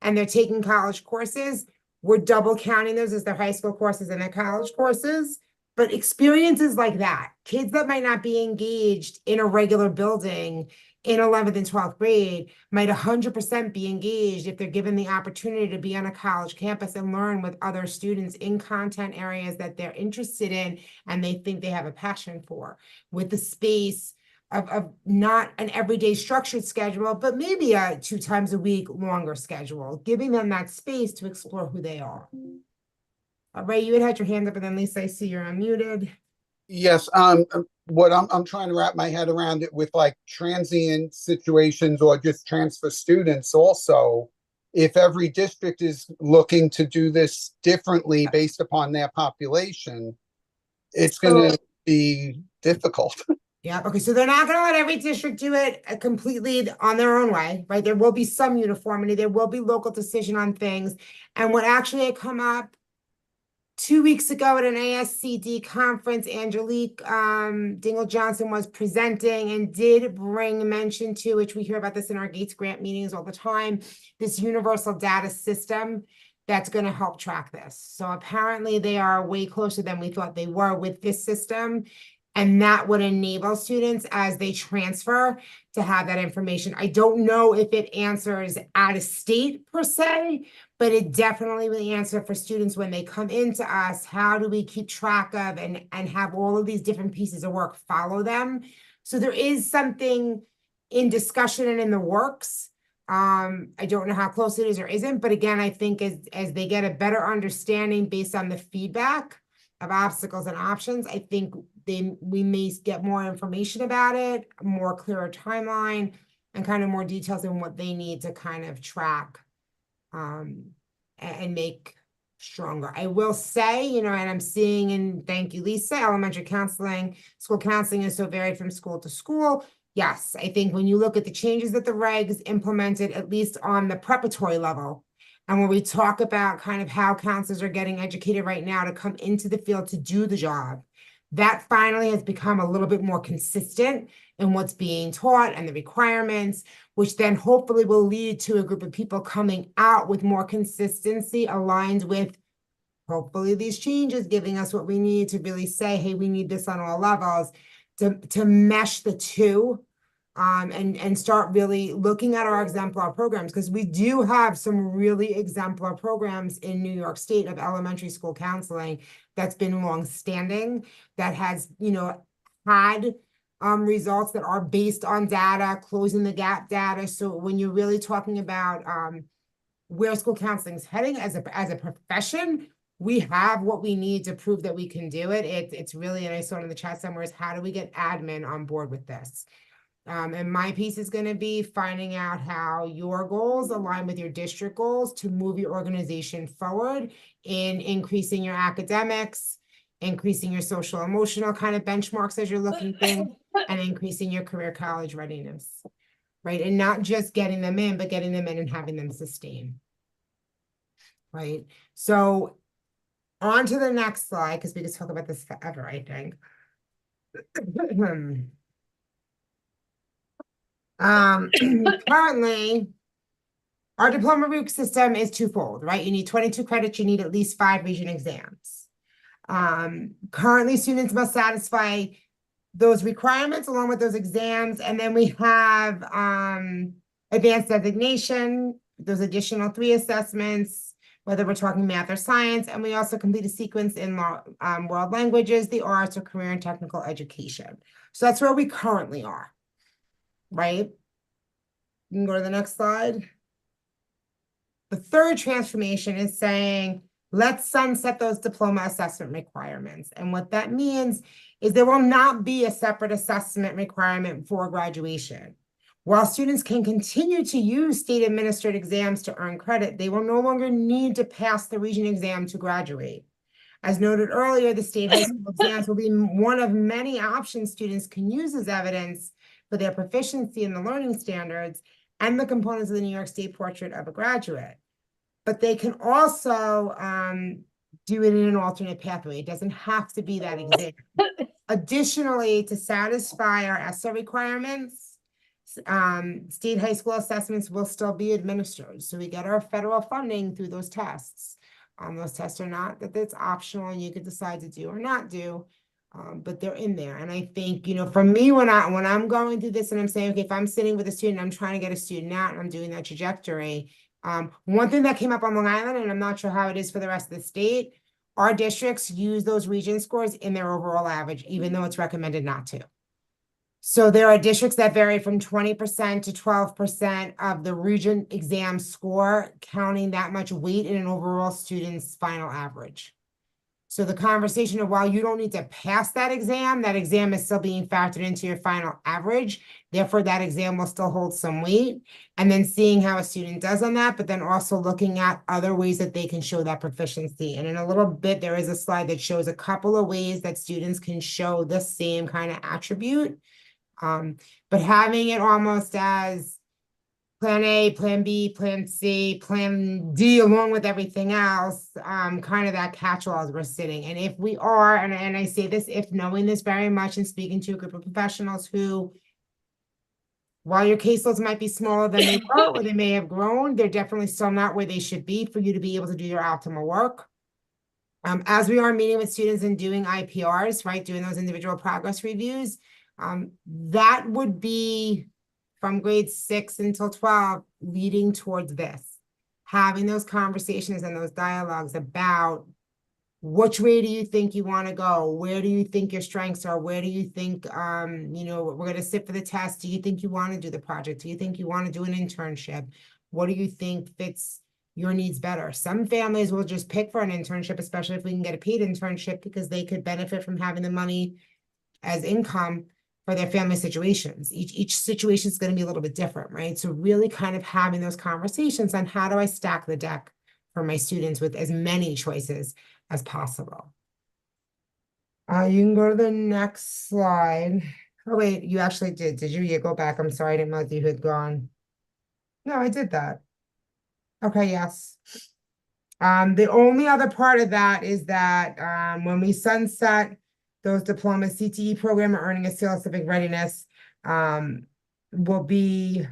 and they're taking college courses. We're double counting those as their high school courses and their college courses. But experiences like that, kids that might not be engaged in a regular building in 11th and 12th grade might 100% be engaged if they're given the opportunity to be on a college campus and learn with other students in content areas that they're interested in and they think they have a passion for, with the space of not an everyday structured schedule, but maybe a 2 times a week longer schedule, giving them that space to explore who they are. Ray, you had your hand up, and then Lisa, I see you're unmuted.
Yes, what I'm trying to wrap my head around it with, like, transient situations or just transfer students also. If every district is looking to do this differently based upon their population, it's going to be difficult.
Yeah, okay, so they're not going to let every district do it completely on their own way, right? There will be some uniformity, there will be local decision on things. And what actually had come up 2 weeks ago at an ASCD conference, Angelique Dingle Johnson was presenting and did bring mention to, which we hear about this in our Gates grant meetings all the time, this universal data system that's going to help track this. So apparently they are way closer than we thought they were with this system. And that would enable students as they transfer to have that information. I don't know if it answers out of state per se, but it definitely will answer for students when they come into us. How do we keep track of and have all of these different pieces of work follow them? So there is something in discussion and in the works. I don't know how close it is or isn't, but again, I think as they get a better understanding based on the feedback of obstacles and options, I think we may get more information about it, more clearer timeline, and kind of more details on what they need to kind of track and make stronger. I will say, you know, and I'm seeing, and thank you, Lisa, elementary counseling, school counseling is so varied from school to school. Yes, I think when you look at the changes that the regs implemented, at least on the preparatory level, and when we talk about kind of how counselors are getting educated right now to come into the field to do the job, that finally has become a little bit more consistent in what's being taught and the requirements, which then hopefully will lead to a group of people coming out with more consistency aligned with hopefully these changes, giving us what we need to really say, hey, we need this on all levels to mesh the two. And start really looking at our exemplar programs, because we do have some really exemplar programs in New York State of elementary school counseling that's been longstanding, that has, you know, had results that are based on data, closing the gap data. So when you're really talking about where school counseling is heading as a profession, we have what we need to prove that we can do it. It's really, and I saw it in the chat somewhere, is how do we get admin on board with this? And my piece is going to be finding out how your goals align with your district goals to move your organization forward in increasing your academics, increasing your social emotional kind of benchmarks as you're looking things, and increasing your career college readiness, right? And not just getting them in, but getting them in and having them sustain, right? So on to the next slide, because we could talk about this forever, I think. Currently, our diploma route system is twofold, right? You need 22 credits, you need at least 5 region exams. Currently, students must satisfy those requirements along with those exams, and then we have advanced designation, those additional 3 assessments, whether we're talking math or science, and we also complete a sequence in world languages, the arts, or career and technical education. So that's where we currently are. Right? You can go to the next slide. The third transformation is saying, let's sunset those diploma assessment requirements. And what that means is there will not be a separate assessment requirement for graduation. While students can continue to use state-administered exams to earn credit, they will no longer need to pass the region exam to graduate. As noted earlier, the state high school exams will be one of many options students can use as evidence for their proficiency in the learning standards and the components of the New York State portrait of a graduate. But they can also do it in an alternate pathway. It doesn't have to be that exam. Additionally, to satisfy our ESSA requirements, state high school assessments will still be administered. So we get our federal funding through those tests. Those tests are not that it's optional and you could decide to do or not do. But they're in there. And I think, you know, for me, when I'm going through this and I'm saying, okay, if I'm sitting with a student, I'm trying to get a student out and I'm doing that trajectory. One thing that came up on Long Island, and I'm not sure how it is for the rest of the state, our districts use those region scores in their overall average, even though it's recommended not to. So there are districts that vary from 20% to 12% of the region exam score, counting that much weight in an overall student's final average. So the conversation of, while you don't need to pass that exam is still being factored into your final average. Therefore, that exam will still hold some weight. And then seeing how a student does on that, but then also looking at other ways that they can show that proficiency. And in a little bit, there is a slide that shows a couple of ways that students can show the same kind of attribute. But having it almost as plan A, plan B, plan C, plan D, along with everything else, kind of that catch-all as we're sitting. And if we are, and I say this, if knowing this very much and speaking to a group of professionals who, while your caseloads might be smaller than they were, or they may have grown, they're definitely still not where they should be for you to be able to do your optimal work. As we are meeting with students and doing IPRs, right, doing those individual progress reviews, that would be from grade 6 until 12, leading towards this, having those conversations and those dialogues about which way do you think you want to go? Where do you think your strengths are? Where do you think, we're going to sit for the test. Do you think you want to do the project? Do you think you want to do an internship? What do you think fits your needs better? Some families will just pick for an internship, especially if we can get a paid internship, because they could benefit from having the money as income for their family situations. Each situation is going to be a little bit different, right? So really kind of having those conversations on how do I stack the deck for my students with as many choices as possible. You can go to the next slide. Oh, wait, you actually did. Did you? You go back. I'm sorry, I didn't realize you had gone. No, I did that. Okay, yes. The only other part of that is that when we sunset those diplomas, CTE program or earning a seal of civic readiness will be,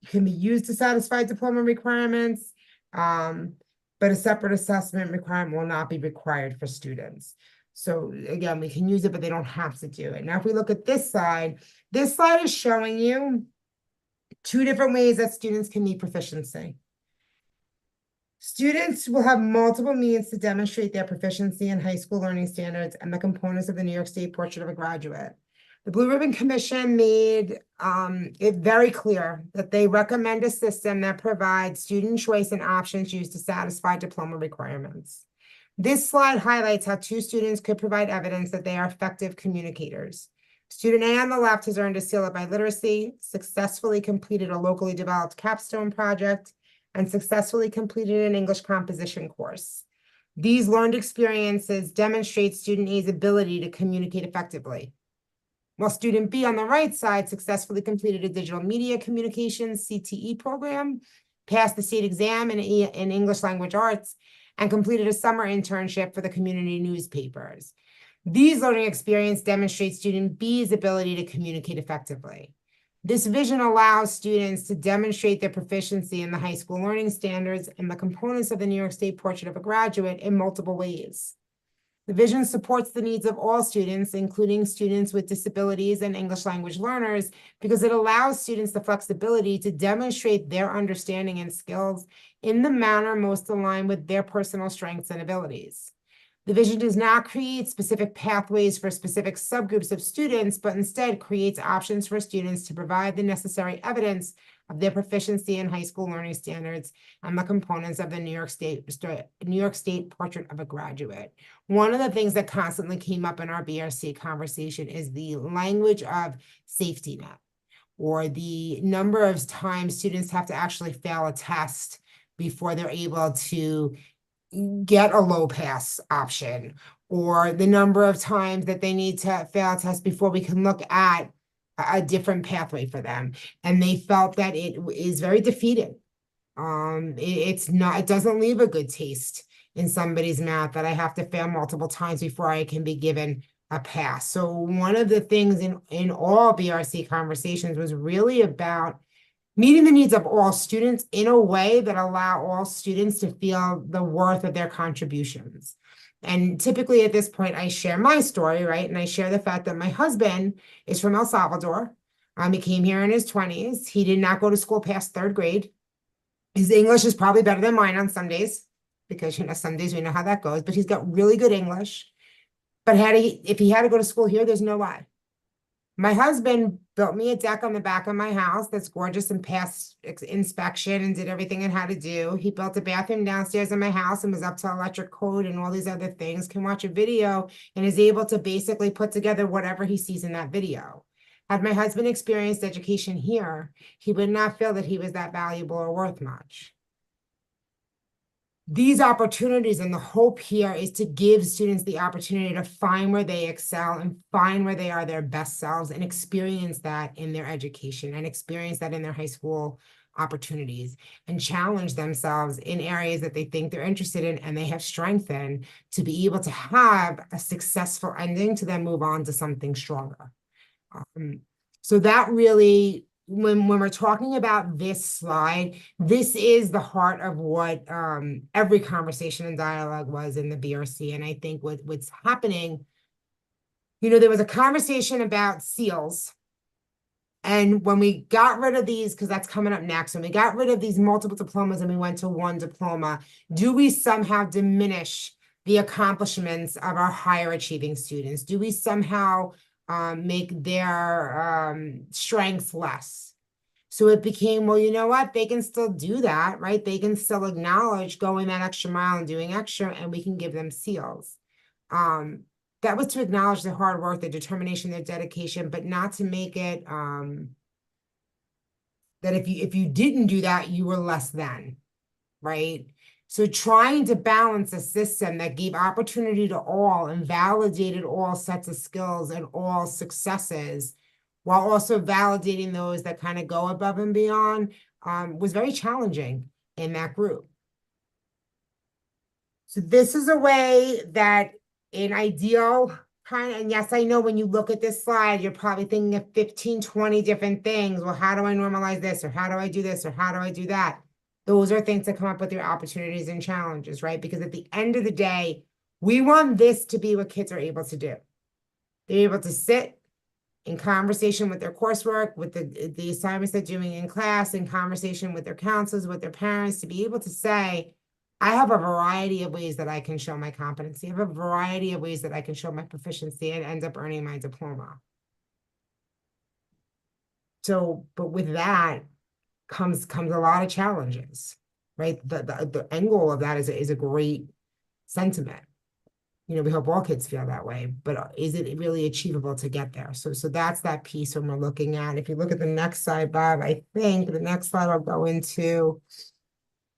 can be used to satisfy diploma requirements, but a separate assessment requirement will not be required for students. So again, we can use it, but they don't have to do it. Now, if we look at this slide is showing you two different ways that students can meet proficiency. Students will have multiple means to demonstrate their proficiency in high school learning standards and the components of the New York State Portrait of a Graduate. The Blue Ribbon Commission made it very clear that they recommend a system that provides student choice and options used to satisfy diploma requirements. This slide highlights how two students could provide evidence that they are effective communicators. Student A on the left has earned a seal of biliteracy, successfully completed a locally developed capstone project, and successfully completed an English composition course. These learned experiences demonstrate student A's ability to communicate effectively. While student B on the right side successfully completed a digital media communications CTE program, passed the state exam in English language arts, and completed a summer internship for the community newspapers. These learning experiences demonstrate student B's ability to communicate effectively. This vision allows students to demonstrate their proficiency in the high school learning standards and the components of the New York State Portrait of a Graduate in multiple ways. The vision supports the needs of all students, including students with disabilities and English language learners, because it allows students the flexibility to demonstrate their understanding and skills in the manner most aligned with their personal strengths and abilities. The vision does not create specific pathways for specific subgroups of students, but instead creates options for students to provide the necessary evidence of their proficiency in high school learning standards and the components of the New York State Portrait of a Graduate. One of the things that constantly came up in our BRC conversation is the language of safety net, or the number of times students have to actually fail a test before they're able to get a low pass option, or the number of times that they need to fail a test before we can look at a different pathway for them. And they felt that it is very defeating. It doesn't leave a good taste in somebody's mouth that I have to fail multiple times before I can be given a pass. So one of the things in all BRC conversations was really about meeting the needs of all students in a way that allow all students to feel the worth of their contributions. And typically at this point, I share my story, right? And I share the fact that my husband is from El Salvador. He came here in his 20s. He did not go to school past 3rd grade. His English is probably better than mine on some days, because, some days we know how that goes, but he's got really good English. But if he had to go to school here, there's no way. My husband built me a deck on the back of my house that's gorgeous and passed inspection and did everything it had to do. He built a bathroom downstairs in my house and was up to electric code and all these other things, can watch a video and is able to basically put together whatever he sees in that video. Had my husband experienced education here, he would not feel that he was that valuable or worth much. these opportunities, and the hope here is to give students the opportunity to find where they excel and find where they are their best selves and experience that in their education and experience that in their high school opportunities and challenge themselves in areas that they think they're interested in and they have strength in, to be able to have a successful ending to then move on to something stronger. So that really, when we're talking about this slide, this is the heart of what every conversation and dialogue was in the BRC. And I think what's happening, there was a conversation about SEALs. And when we got rid of these, because that's coming up next, when we got rid of these multiple diplomas and we went to one diploma, do we somehow diminish the accomplishments of our higher achieving students? Do we somehow make their strengths less? So it became, well, you know what? They can still do that, right? They can still acknowledge going that extra mile and doing extra, and we can give them SEALs. That was to acknowledge their hard work, their determination, their dedication, but not to make it that if you didn't do that, you were less than, right? So trying to balance a system that gave opportunity to all and validated all sets of skills and all successes, while also validating those that kind of go above and beyond, was very challenging in that group. So this is a way that an ideal kind of, and yes, I know when you look at this slide, you're probably thinking of 15, 20 different things. Well, how do I normalize this? Or how do I do this? Or how do I do that? Those are things that come up with your opportunities and challenges, right? Because at the end of the day, we want this to be what kids are able to do. They're able to sit in conversation with their coursework, with the assignments they're doing in class, in conversation with their counselors, with their parents, to be able to say, I have a variety of ways that I can show my competency. I have a variety of ways that I can show my proficiency and end up earning my diploma. So, but with that comes a lot of challenges, right? The end goal of that is a great sentiment. We hope all kids feel that way, but is it really achievable to get there? So that's that piece when we're looking at. If you look at the next slide, Bob, I think the next slide I'll go into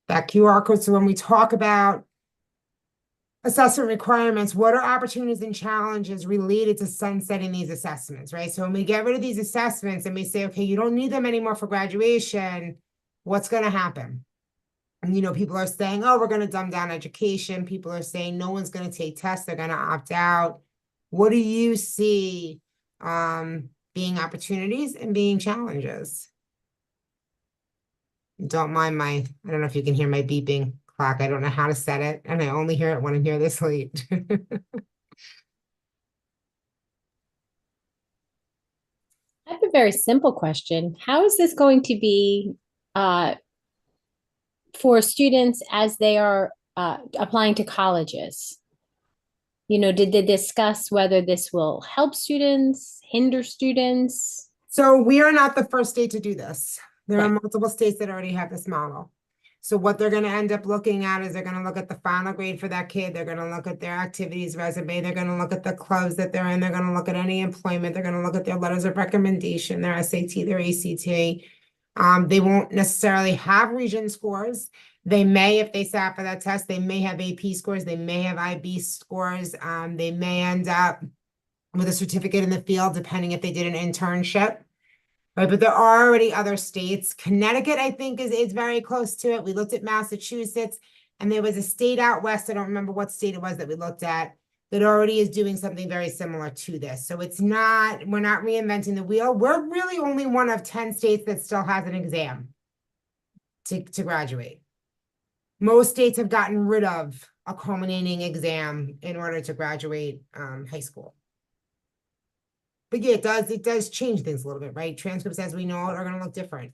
that QR code. So when we talk about assessment requirements, what are opportunities and challenges related to sunsetting these assessments, right? So when we get rid of these assessments and we say, okay, you don't need them anymore for graduation, what's going to happen? And, people are saying, oh, we're going to dumb down education. People are saying no one's going to take tests. They're going to opt out. What do you see being opportunities and being challenges? Don't mind I don't know if you can hear my beeping clock. I don't know how to set it, and I only hear it when I'm here this late.
I have a very simple question. How is this going to be for students as they are applying to colleges? Did they discuss whether this will help students, hinder students?
So we are not the first state to do this. There are multiple states that already have this model. So what they're going to end up looking at is they're going to look at the final grade for that kid. They're going to look at their activities resume. They're going to look at the clubs that they're in. They're going to look at any employment. They're going to look at their letters of recommendation, their SAT, their ACT. They won't necessarily have region scores. They may, if they sat for that test, they may have AP scores. They may have IB scores. They may end up with a certificate in the field, depending if they did an internship. Right, but there are already other states. Connecticut, I think, is very close to it. We looked at Massachusetts, and there was a state out west, I don't remember what state it was that we looked at, that already is doing something very similar to this. So we're not reinventing the wheel. We're really only one of 10 states that still has an exam to graduate. Most states have gotten rid of a culminating exam in order to graduate high school. But yeah, it does change things a little bit, right? Transcripts, as we know, are going to look different.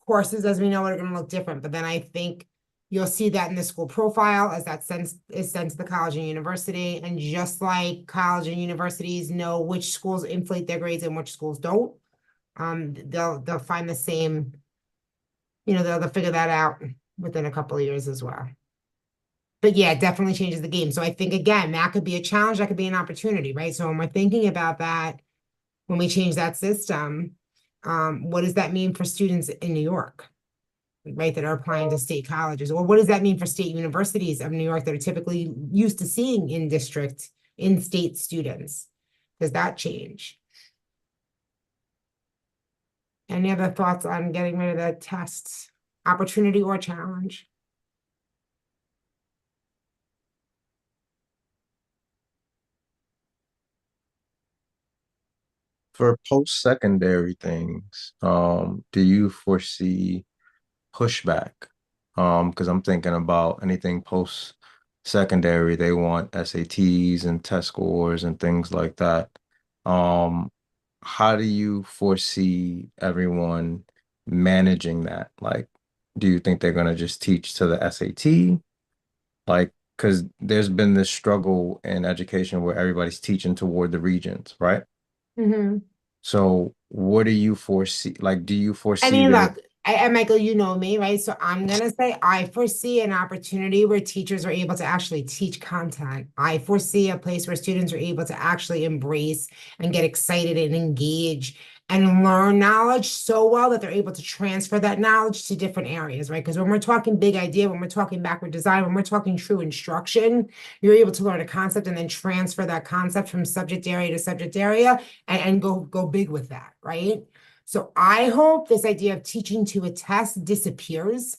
Courses, as we know, are going to look different. But then I think you'll see that in the school profile as that is sent to the college and university. And just like college and universities know which schools inflate their grades and which schools don't, they'll find the same, they'll figure that out within a couple of years as well. But yeah, it definitely changes the game. So I think, again, that could be a challenge, that could be an opportunity, right? So when we're thinking about that, when we change that system, what does that mean for students in New York? right, that are applying to state colleges? Or what does that mean for state universities of New York that are typically used to seeing in-state students? Does that change? Any other thoughts on getting rid of the tests, opportunity or challenge?
For post-secondary things, do you foresee pushback? Because I'm thinking about anything post-secondary, they want SATs and test scores and things like that. How do you foresee everyone managing that? Like, do you think they're gonna just teach to the SAT? Like, because there's been this struggle in education where everybody's teaching toward the regions, right?
Mm-hmm.
So what do you foresee? Like, do you
I
foresee
mean,
there?
look, Michael, you know me, right? So I'm gonna say I foresee an opportunity where teachers are able to actually teach content. I foresee a place where students are able to actually embrace and get excited and engage and learn knowledge so well that they're able to transfer that knowledge to different areas, right? Because when we're talking big idea, when we're talking backward design, when we're talking true instruction, you're able to learn a concept and then transfer that concept from subject area to subject area and go big with that, right? So I hope this idea of teaching to a test disappears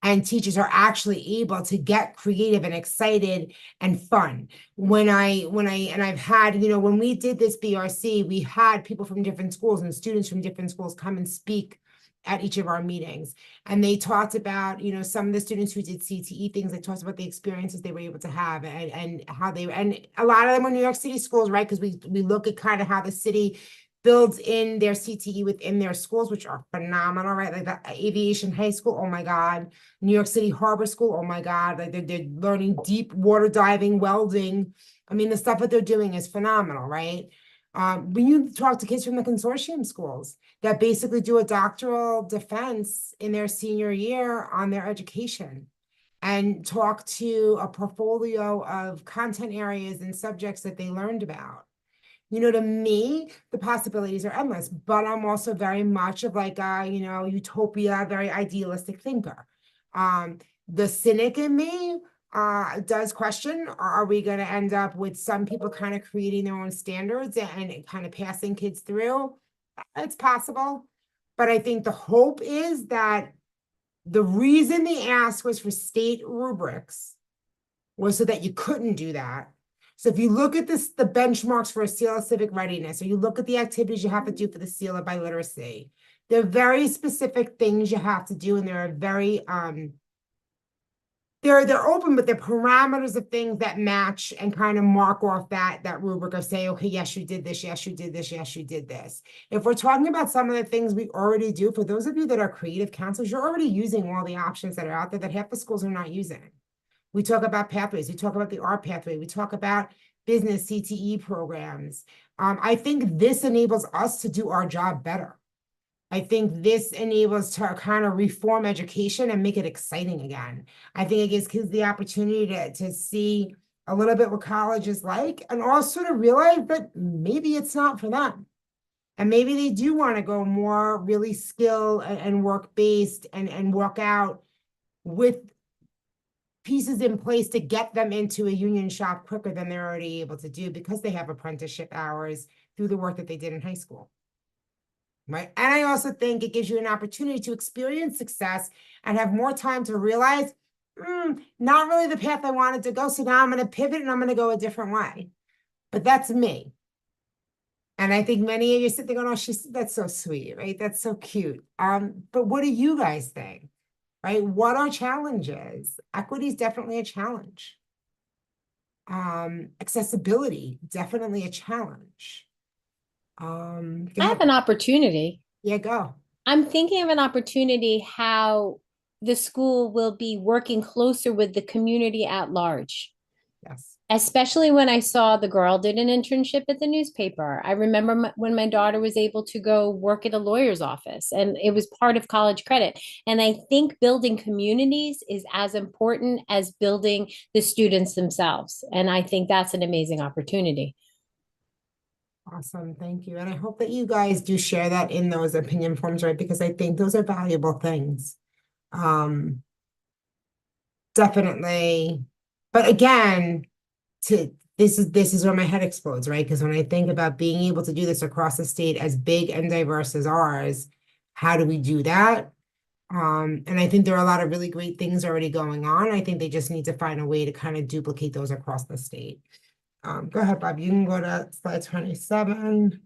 and teachers are actually able to get creative and excited and fun. And I've had, when we did this BRC, we had people from different schools and students from different schools come and speak at each of our meetings. And they talked about, some of the students who did CTE things, they talked about the experiences they were able to have and how and a lot of them were New York City schools, right? Because we look at kind of how the city builds in their CTE within their schools, which are phenomenal, right? Like the Aviation High School, oh my God. New York City Harbor School, oh my God. Like they're learning deep water diving, welding. I mean, the stuff that they're doing is phenomenal, right? When you talk to kids from the consortium schools that basically do a doctoral defense in their senior year on their education and talk to a portfolio of content areas and subjects that they learned about. To me, the possibilities are endless, but I'm also very much of like a, utopia, very idealistic thinker. The cynic in me does question, are we going to end up with some people kind of creating their own standards and kind of passing kids through? It's possible. But I think the hope is that the reason the ask was for state rubrics was so that you couldn't do that. So if you look at this, the benchmarks for a seal of civic readiness, or you look at the activities you have to do for the seal of biliteracy, there are very specific things you have to do, and there are very they're open, but they're parameters of things that match and kind of mark off that rubric of say, okay, yes, you did this, yes, you did this, yes, you did this. If we're talking about some of the things we already do, for those of you that are creative counselors, you're already using all the options that are out there that half the schools are not using. We talk about pathways. We talk about the art pathway. We talk about business CTE programs. I think this enables us to do our job better. I think this enables to kind of reform education and make it exciting again. I think it gives kids the opportunity to see a little bit what college is like and also to realize that maybe it's not for them. And maybe they do want to go more really skill and work-based and work out with pieces in place to get them into a union shop quicker than they're already able to do because they have apprenticeship hours through the work that they did in high school. Right. And I also think it gives you an opportunity to experience success and have more time to realize, not really the path I wanted to go. So now I'm going to pivot and I'm going to go a different way. But that's me. And I think many of you sit there going, oh, that's so sweet, right? That's so cute. But what do you guys think? Right? What are challenges? Equity is definitely a challenge. Accessibility, definitely a challenge.
I have an opportunity.
Yeah, go.
I'm thinking of an opportunity how the school will be working closer with the community at large.
Yes.
Especially when I saw the girl did an internship at the newspaper. I remember when my daughter was able to go work at a lawyer's office, and it was part of college credit. And I think building communities is as important as building the students themselves. And I think that's an amazing opportunity.
Awesome. Thank you. And I hope that you guys do share that in those opinion forms, right? Because I think those are valuable things. Definitely, but again, this is where my head explodes, right? Because when I think about being able to do this across the state as big and diverse as ours, how do we do that? And I think there are a lot of really great things already going on. I think they just need to find a way to kind of duplicate those across the state. Go ahead, Bob. You can go to slide 27.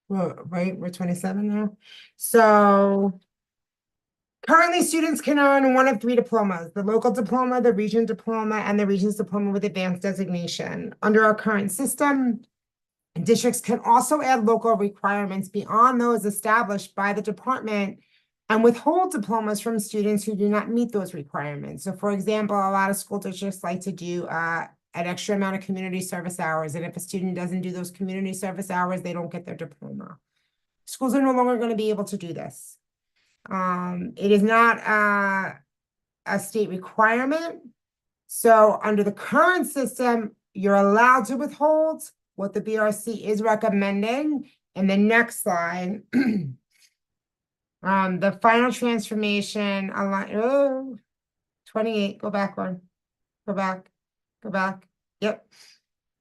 Well, right, we're 27 now. So currently, students can earn one of three diplomas: the local diploma, the region diploma, and the region's diploma with advanced designation. Under our current system, districts can also add local requirements beyond those established by the department and withhold diplomas from students who do not meet those requirements. So, for example, a lot of school districts like to do an extra amount of community service hours, and if a student doesn't do those community service hours, they don't get their diploma. Schools are no longer going to be able to do this. It is not a state requirement. So under the current system, you're allowed to withhold. What the BRC is recommending in the next slide. The final transformation, 28, go back one. Go back. Yep.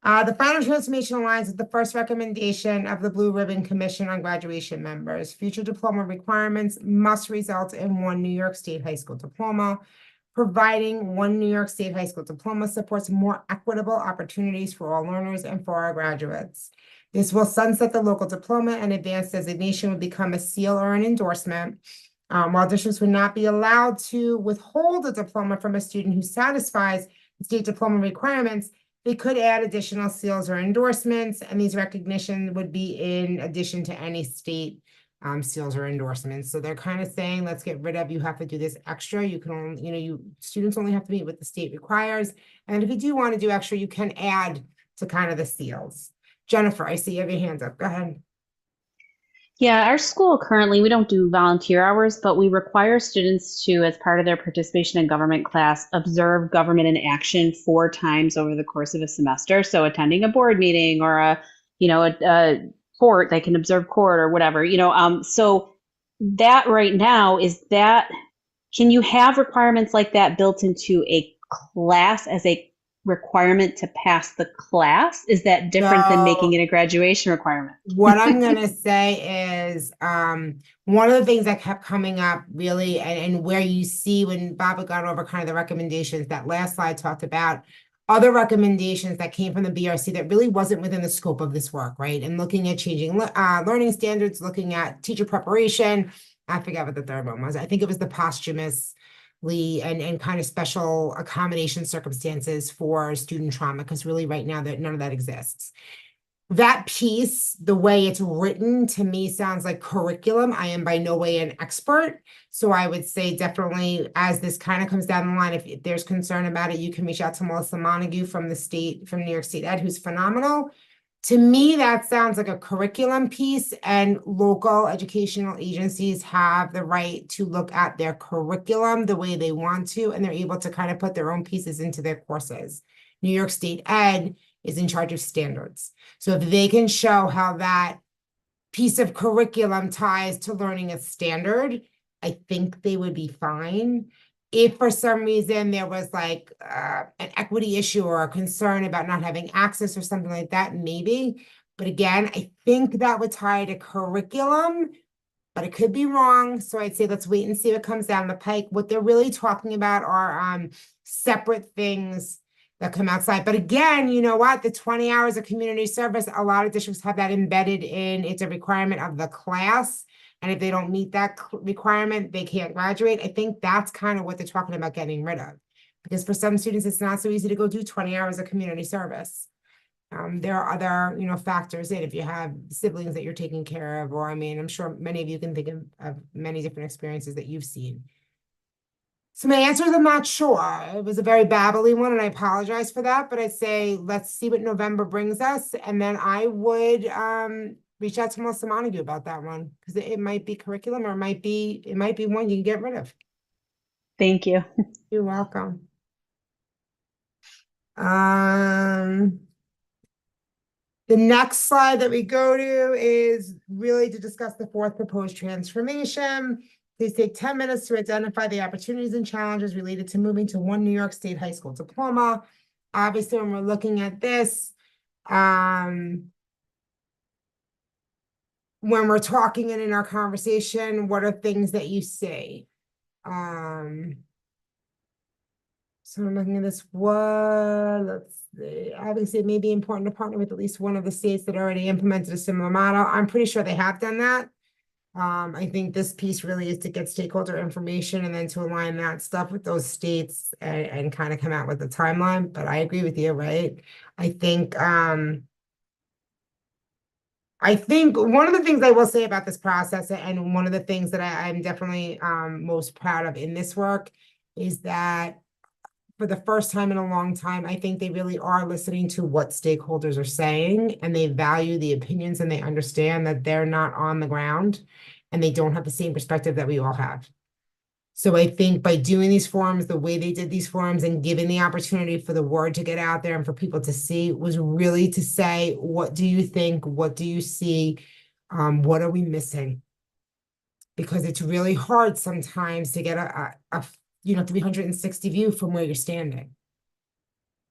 The final transformation aligns with the first recommendation of the Blue Ribbon Commission on Graduation members. Future diploma requirements must result in one New York State high school diploma. Providing one New York State high school diploma supports more equitable opportunities for all learners and for our graduates. This will sunset the local diploma, and advanced designation would become a seal or an endorsement. While districts would not be allowed to withhold a diploma from a student who satisfies the state diploma requirements, they could add additional seals or endorsements, and these recognitions would be in addition to any state seals or endorsements. So they're kind of saying, let's get rid of, you have to do this extra. You can only, students only have to meet what the state requires. And if you do want to do extra, you can add to kind of the seals. Jennifer, I see you have your hands up. Go ahead.
Yeah, our school currently, we don't do volunteer hours, but we require students to, as part of their participation in government class, observe government in action 4 times over the course of a semester. So attending a board meeting or a court, they can observe court or whatever, so that right now can you have requirements like that built into a class as a requirement to pass the class? Is that different than making it a graduation requirement?
What I'm going to say is one of the things that kept coming up really, and where you see when Bob had gone over kind of the recommendations, that last slide talked about other recommendations that came from the BRC that really wasn't within the scope of this work, right? And looking at changing learning standards, looking at teacher preparation. I forget what the third one was. I think it was the posthumously and kind of special accommodation circumstances for student trauma, because really right now that none of that exists. That piece, the way it's written, to me sounds like curriculum. I am by no way an expert. So I would say definitely, as this kind of comes down the line, if there's concern about it, you can reach out to Melissa Montague from New York State Ed, who's phenomenal. To me, that sounds like a curriculum piece, and local educational agencies have the right to look at their curriculum the way they want to, and they're able to kind of put their own pieces into their courses. New York State Ed is in charge of standards. So if they can show how that piece of curriculum ties to learning a standard, I think they would be fine. If for some reason there was like an equity issue or a concern about not having access or something like that, maybe. But again, I think that would tie to curriculum, but it could be wrong. So I'd say let's wait and see what comes down the pike. What they're really talking about are separate things that come outside. But again, you know what? The 20 hours of community service, a lot of districts have that embedded in, it's a requirement of the class. And if they don't meet that requirement, they can't graduate. I think that's kind of what they're talking about getting rid of. Because for some students, it's not so easy to go do 20 hours of community service. There are other, factors in if you have siblings that you're taking care of, or I'm sure many of you can think of many different experiences that you've seen. So my answer is I'm not sure. It was a very babbly one, and I apologize for that. But I'd say let's see what November brings us, and then I would reach out to Melissa Montague about that one, because it might be curriculum, or it might be one you can get rid of.
Thank you.
You're welcome. The next slide that we go to is really to discuss the fourth proposed transformation. Please take 10 minutes to identify the opportunities and challenges related to moving to one New York State high school diploma. Obviously, when we're looking at this, when we're talking and in our conversation, what are things that you say? So I'm looking at this one, let's see, obviously it may be important to partner with at least one of the states that already implemented a similar model. I'm pretty sure they have done that. I think this piece really is to get stakeholder information and then to align that stuff with those states and kind of come out with a timeline, but I agree with you, right? I think one of the things I will say about this process, and one of the things that I'm definitely most proud of in this work, is that for the first time in a long time, I think they really are listening to what stakeholders are saying, and they value the opinions, and they understand that they're not on the ground and they don't have the same perspective that we all have. So I think by doing these forums, the way they did these forums and giving the opportunity for the word to get out there and for people to see was really to say, what do you think? What do you see? What are we missing? Because it's really hard sometimes to get a 360 view from where you're standing.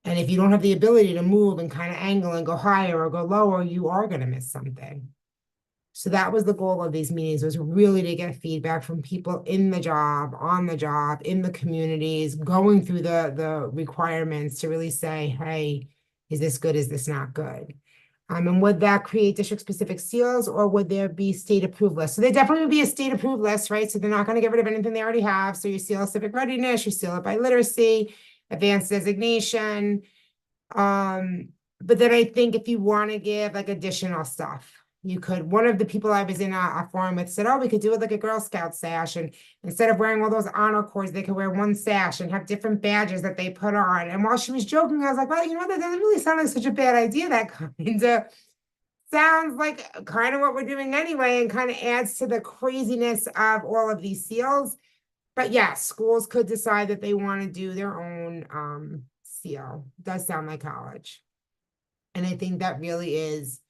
And if you don't have the ability to move and kind of angle and go higher or go lower, you are going to miss something. So that was the goal of these meetings, was really to get feedback from people in the job, on the job, in the communities, going through the requirements to really say, hey, is this good? Is this not good? And would that create district-specific seals, or would there be state-approved lists? So there definitely would be a state-approved list, right? So they're not going to get rid of anything they already have. So you seal civic readiness, you seal it by literacy, advanced designation. But then I think if you want to give like additional stuff, you could. One of the people I was in a forum with said, oh, we could do it like a Girl Scout sash. And instead of wearing all those honor cords, they could wear one sash and have different badges that they put on. And while she was joking, I was like, well, you know, that doesn't really sound like such a bad idea. That kind of sounds like kind of what we're doing anyway, and kind of adds to the craziness of all of these seals. But yeah, schools could decide that they want to do their own seal. It does sound like college. And I think that really is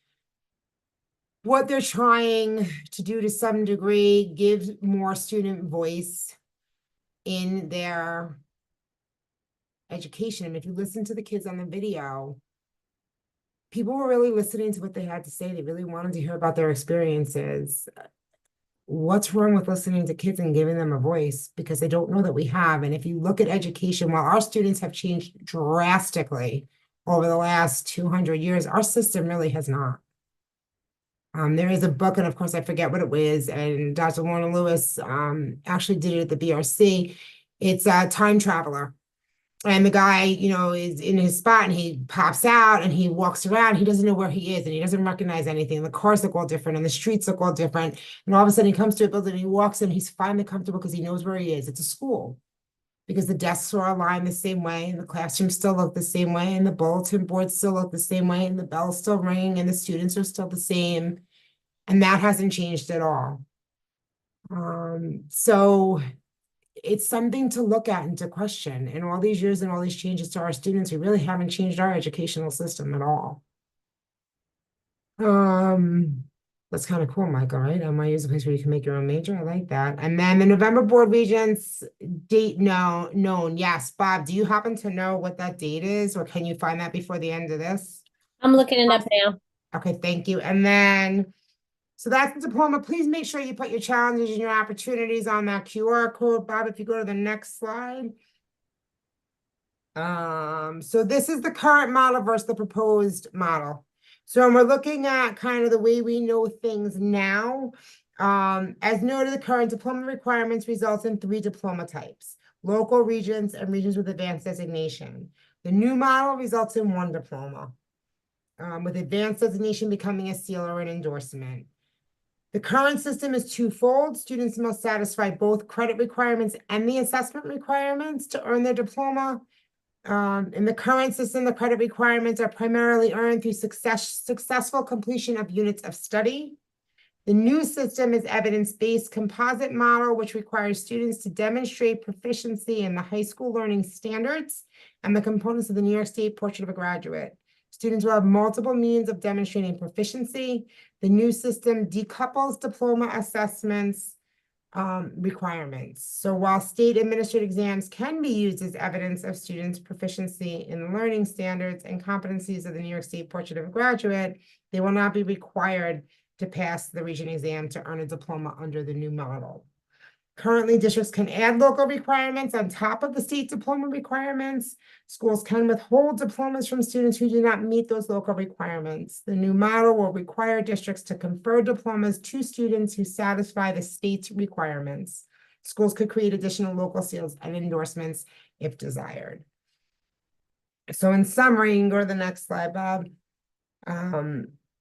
what they're trying to do to some degree, give more student voice in their education. And if you listen to the kids on the video, people were really listening to what they had to say. They really wanted to hear about their experiences. What's wrong with listening to kids and giving them a voice? Because they don't know that we have. And if you look at education, while our students have changed drastically over the last 200 years, our system really has not. There is a book, and of course I forget what it was, and Dr. Lorna Lewis actually did it at the BRC. It's a time traveler. And the guy, you know, is in his spot and he pops out and he walks around. He doesn't know where he is and he doesn't recognize anything. The cars look all different and the streets look all different. And all of a sudden he comes to a building and he walks in, he's finally comfortable because he knows where he is. It's a school. Because the desks are aligned the same way, and the classrooms still look the same way, and the bulletin boards still look the same way, and the bell's still ringing, and the students are still the same. And that hasn't changed at all. So it's something to look at and to question. In all these years and all these changes to our students, we really haven't changed our educational system at all. That's kind of cool, Michael, right? NYU is a place where you can make your own major. I like that. And then the November board regents date known. Yes, Bob, do you happen to know what that date is, or can you find that before the end of this?
I'm looking it up now.
Okay, thank you. And then, so that's the diploma. Please make sure you put your challenges and your opportunities on that QR code. Bob, if you go to the next slide. So this is the current model versus the proposed model. So when we're looking at kind of the way we know things now, as noted, the current diploma requirements results in 3 diploma types: local, regions, and regions with advanced designation. The new model results in 1 diploma, with advanced designation becoming a seal or an endorsement. The current system is twofold. Students must satisfy both credit requirements and the assessment requirements to earn their diploma. In the current system, the credit requirements are primarily earned through successful completion of units of study. The new system is evidence-based composite model, which requires students to demonstrate proficiency in the high school learning standards and the components of the New York State portrait of a graduate. Students will have multiple means of demonstrating proficiency. The new system decouples diploma assessments requirements. So while state administered exams can be used as evidence of students' proficiency in learning standards and competencies of the New York State Portrait of a Graduate, they will not be required to pass the region exam to earn a diploma under the new model. Currently, districts can add local requirements on top of the state diploma requirements. Schools can withhold diplomas from students who do not meet those local requirements. The new model will require districts to confer diplomas to students who satisfy the state's requirements. Schools could create additional local seals and endorsements if desired. So in summary, you can go to the next slide, Bob.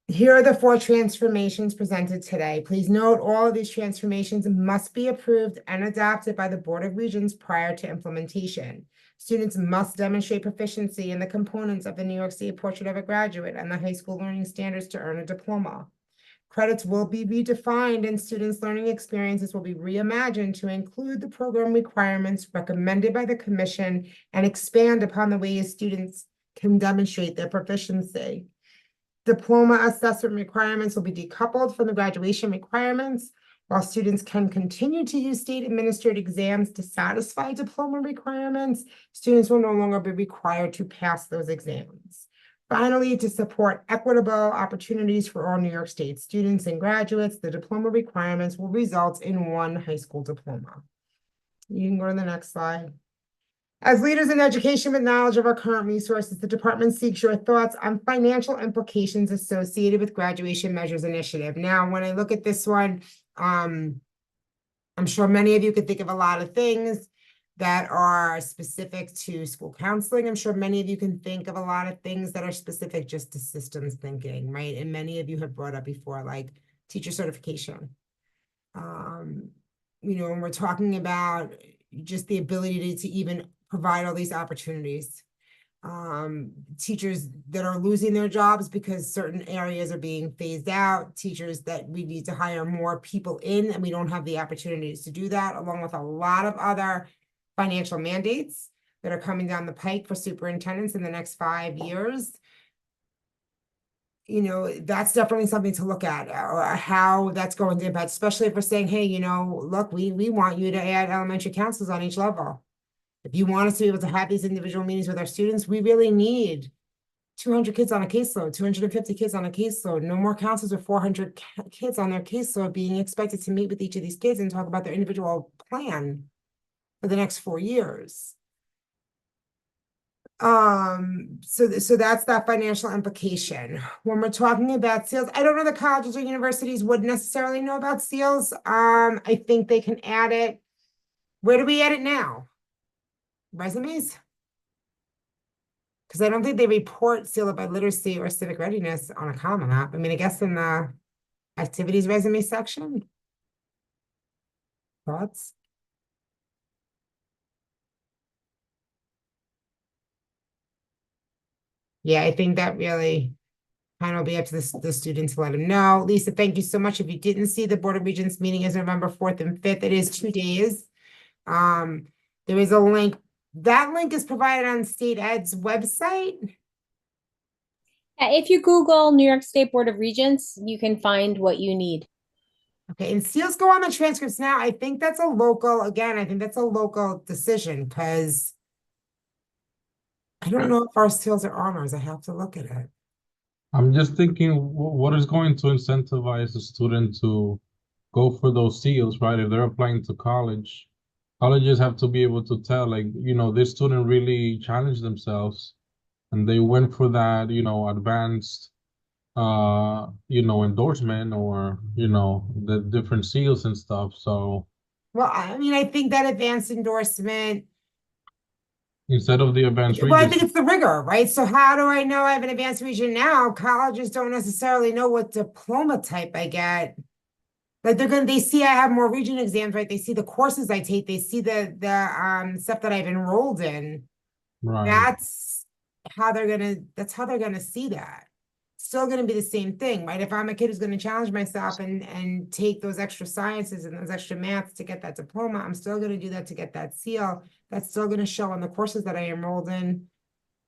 Here are the 4 transformations presented today. Please note all of these transformations must be approved and adopted by the Board of Regents prior to implementation. Students must demonstrate proficiency in the components of the New York State Portrait of a Graduate and the high school learning standards to earn a diploma. Credits will be redefined and students' learning experiences will be reimagined to include the program requirements recommended by the Commission and expand upon the ways students can demonstrate their proficiency. Diploma assessment requirements will be decoupled from the graduation requirements. While students can continue to use state administered exams to satisfy diploma requirements, students will no longer be required to pass those exams. Finally, to support equitable opportunities for all New York State students and graduates, the diploma requirements will result in 1 high school diploma. You can go to the next slide. As leaders in education with knowledge of our current resources, the department seeks your thoughts on financial implications associated with Graduation Measures Initiative. Now, when I look at this one, I'm sure many of you could think of a lot of things that are specific to school counseling. I'm sure many of you can think of a lot of things that are specific just to systems thinking, right? And many of you have brought up before, like teacher certification. You know, when we're talking about just the ability to even provide all these opportunities. Teachers that are losing their jobs because certain areas are being phased out, teachers that we need to hire more people in and we don't have the opportunities to do that, along with a lot of other financial mandates that are coming down the pike for superintendents in the next 5 years. You know, that's definitely something to look at, or how that's going to impact, especially if we're saying, hey, you know, look, we want you to add elementary counselors on each level. If you want us to be able to have these individual meetings with our students, we really need 200 kids on a caseload, 250 kids on a caseload, no more counselors with 400 kids on their caseload being expected to meet with each of these kids and talk about their individual plan for the next 4 years. So that's that financial implication. When we're talking about SEALs, I don't know that colleges or universities would necessarily know about SEALs. I think they can add it. Where do we add it now? Resumes? Because I don't think they report seal by literacy or civic readiness on a Common App. I mean, I guess in the activities resume section. Thoughts? Yeah, I think that really kind of will be up to the students to let them know. Lisa, thank you so much. If you didn't see, the Board of Regents meeting is November 4th and 5th. It is 2 days. There is a link. That link is provided on State Ed's website.
If you Google New York State Board of Regents, you can find what you need.
Okay, and seals go on the transcripts now. I think that's a local, again, I think that's a local decision because I don't know if our seals are honors. I have to look at it.
I'm just thinking, what is going to incentivize a student to go for those seals, right? If they're applying to college, colleges have to be able to tell, like, you know, this student really challenged themselves and they went for that, you know, advanced, you know, endorsement or, you know, the different seals and stuff. So,
well, I mean, I think that advanced endorsement,
instead of the advanced
well, I
region.
think it's the rigor, right? So how do I know I have an advanced region now? Colleges don't necessarily know what diploma type I get. Like they see I have more region exams, right? They see the courses I take, they see the stuff that I've enrolled in.
Right.
That's how they're gonna see that. Still gonna be the same thing, right? If I'm a kid who's gonna challenge myself and take those extra sciences and those extra maths to get that diploma, I'm still gonna do that to get that seal. That's still gonna show on the courses that I enrolled in.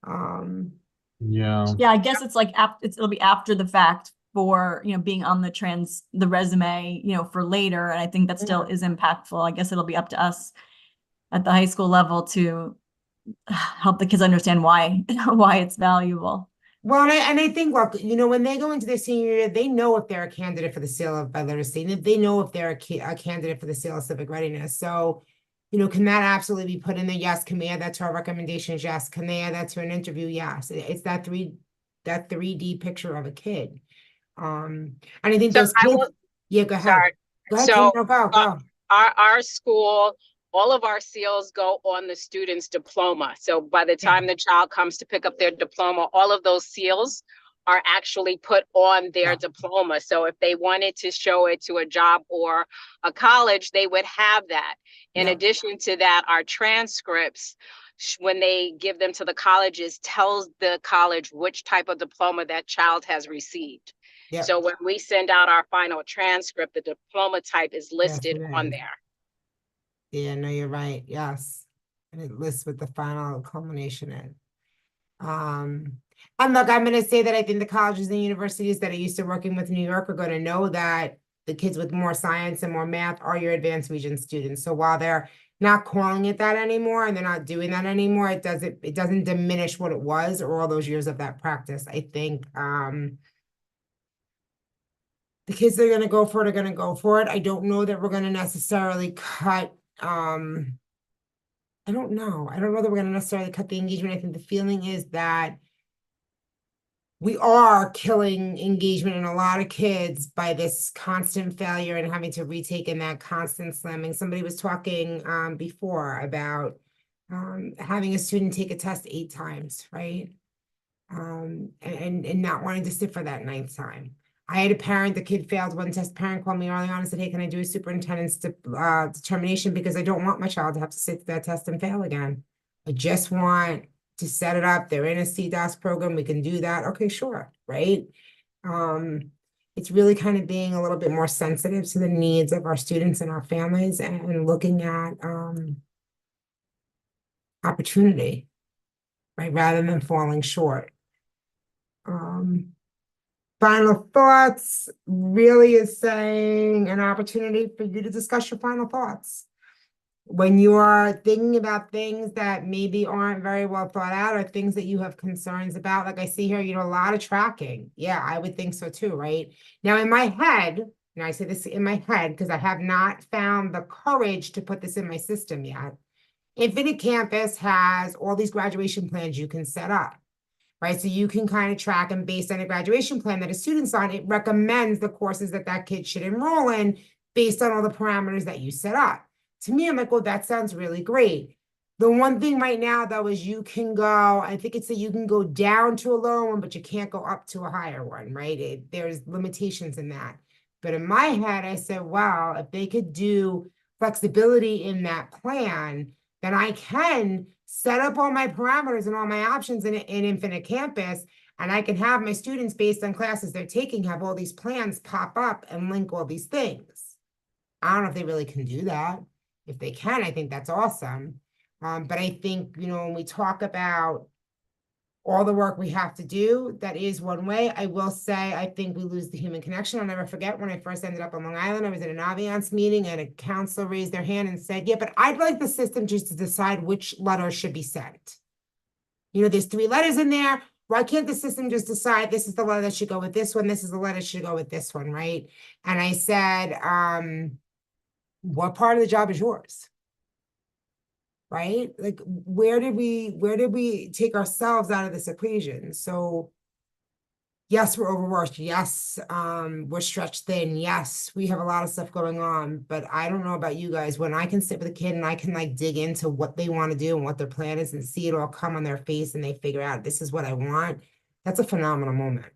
Yeah.
Yeah, I guess it's like it'll be after the fact for, being on the resume, for later. And I think that still is impactful. I guess it'll be up to us at the high school level to help the kids understand why it's valuable.
Well, and I think, look, when they go into their senior year, they know if they're a candidate for the sale of biliteracy, and they know if they're a candidate for the sale of civic readiness. So, can that absolutely be put in there? Yes. Can we add that to our recommendations? Yes. Can they add that to an interview? Yes. It's that 3D picture of a kid. And I think those kids. Yeah, go ahead.
Sorry.
Go ahead.
So,
Go.
Our school, all of our seals go on the student's diploma. So by the time the child comes to pick up their diploma, all of those seals are actually put on their diploma. So if they wanted to show it to a job or a college, they would have that. In addition to that, our transcripts, when they give them to the colleges, tells the college which type of diploma that child has received. So when we send out our final transcript, the diploma type is listed on there.
Yeah, no, you're right. Yes. And it lists what the final culmination is. And look, I'm going to say that I think the colleges and universities that are used to working with New York are going to know that the kids with more science and more math are your advanced region students. So while they're not calling it that anymore and they're not doing that anymore, it doesn't diminish what it was or all those years of that practice. I think the kids that are going to go for it are going to go for it. I don't know that we're going to necessarily cut I don't know. I don't know that we're going to necessarily cut the engagement. I think the feeling is that we are killing engagement in a lot of kids by this constant failure and having to retake in that constant slamming. Somebody was talking before about having a student take a test 8 times, right? And not wanting to sit for that 9th time. I had a parent, the kid failed one test. Parent called me early on and said, hey, can I do a superintendent's determination because I don't want my child to have to sit that test and fail again. I just want to set it up. They're in a CDOS program. We can do that. Okay, sure, right? It's really kind of being a little bit more sensitive to the needs of our students and our families and looking at opportunity, right? Rather than falling short. Final thoughts really is saying an opportunity for you to discuss your final thoughts. When you are thinking about things that maybe aren't very well thought out or things that you have concerns about, like I see here, a lot of tracking. Yeah, I would think so too, right? Now in my head, and I say this in my head because I have not found the courage to put this in my system yet. Infinite Campus has all these graduation plans you can set up. Right, so you can kind of track them based on a graduation plan that a student's on. It recommends the courses that kid should enroll in based on all the parameters that you set up. To me, I'm like, well, that sounds really great. The one thing right now, though, is you can go, I think it's that you can go down to a lower one, but you can't go up to a higher one, right? There's limitations in that. But in my head, I said, wow, if they could do flexibility in that plan, then I can set up all my parameters and all my options in Infinite Campus, and I can have my students based on classes they're taking, have all these plans pop up and link all these things. I don't know if they really can do that. If they can, I think that's awesome. But I think, when we talk about all the work we have to do, that is one way. I will say, I think we lose the human connection. I'll never forget when I first ended up on Long Island, I was at an Aviance meeting and a counselor raised their hand and said, yeah, but I'd like the system just to decide which letter should be sent. There's 3 letters in there. Why can't the system just decide this is the letter that should go with this one? This is the letter that should go with this one, right? And I said, what part of the job is yours? Right? Like, where did we take ourselves out of this equation? So yes, we're overworked. Yes, we're stretched thin. Yes, we have a lot of stuff going on, but I don't know about you guys. When I can sit with a kid and I can dig into what they want to do and what their plan is and see it all come on their face and they figure out this is what I want, that's a phenomenal moment,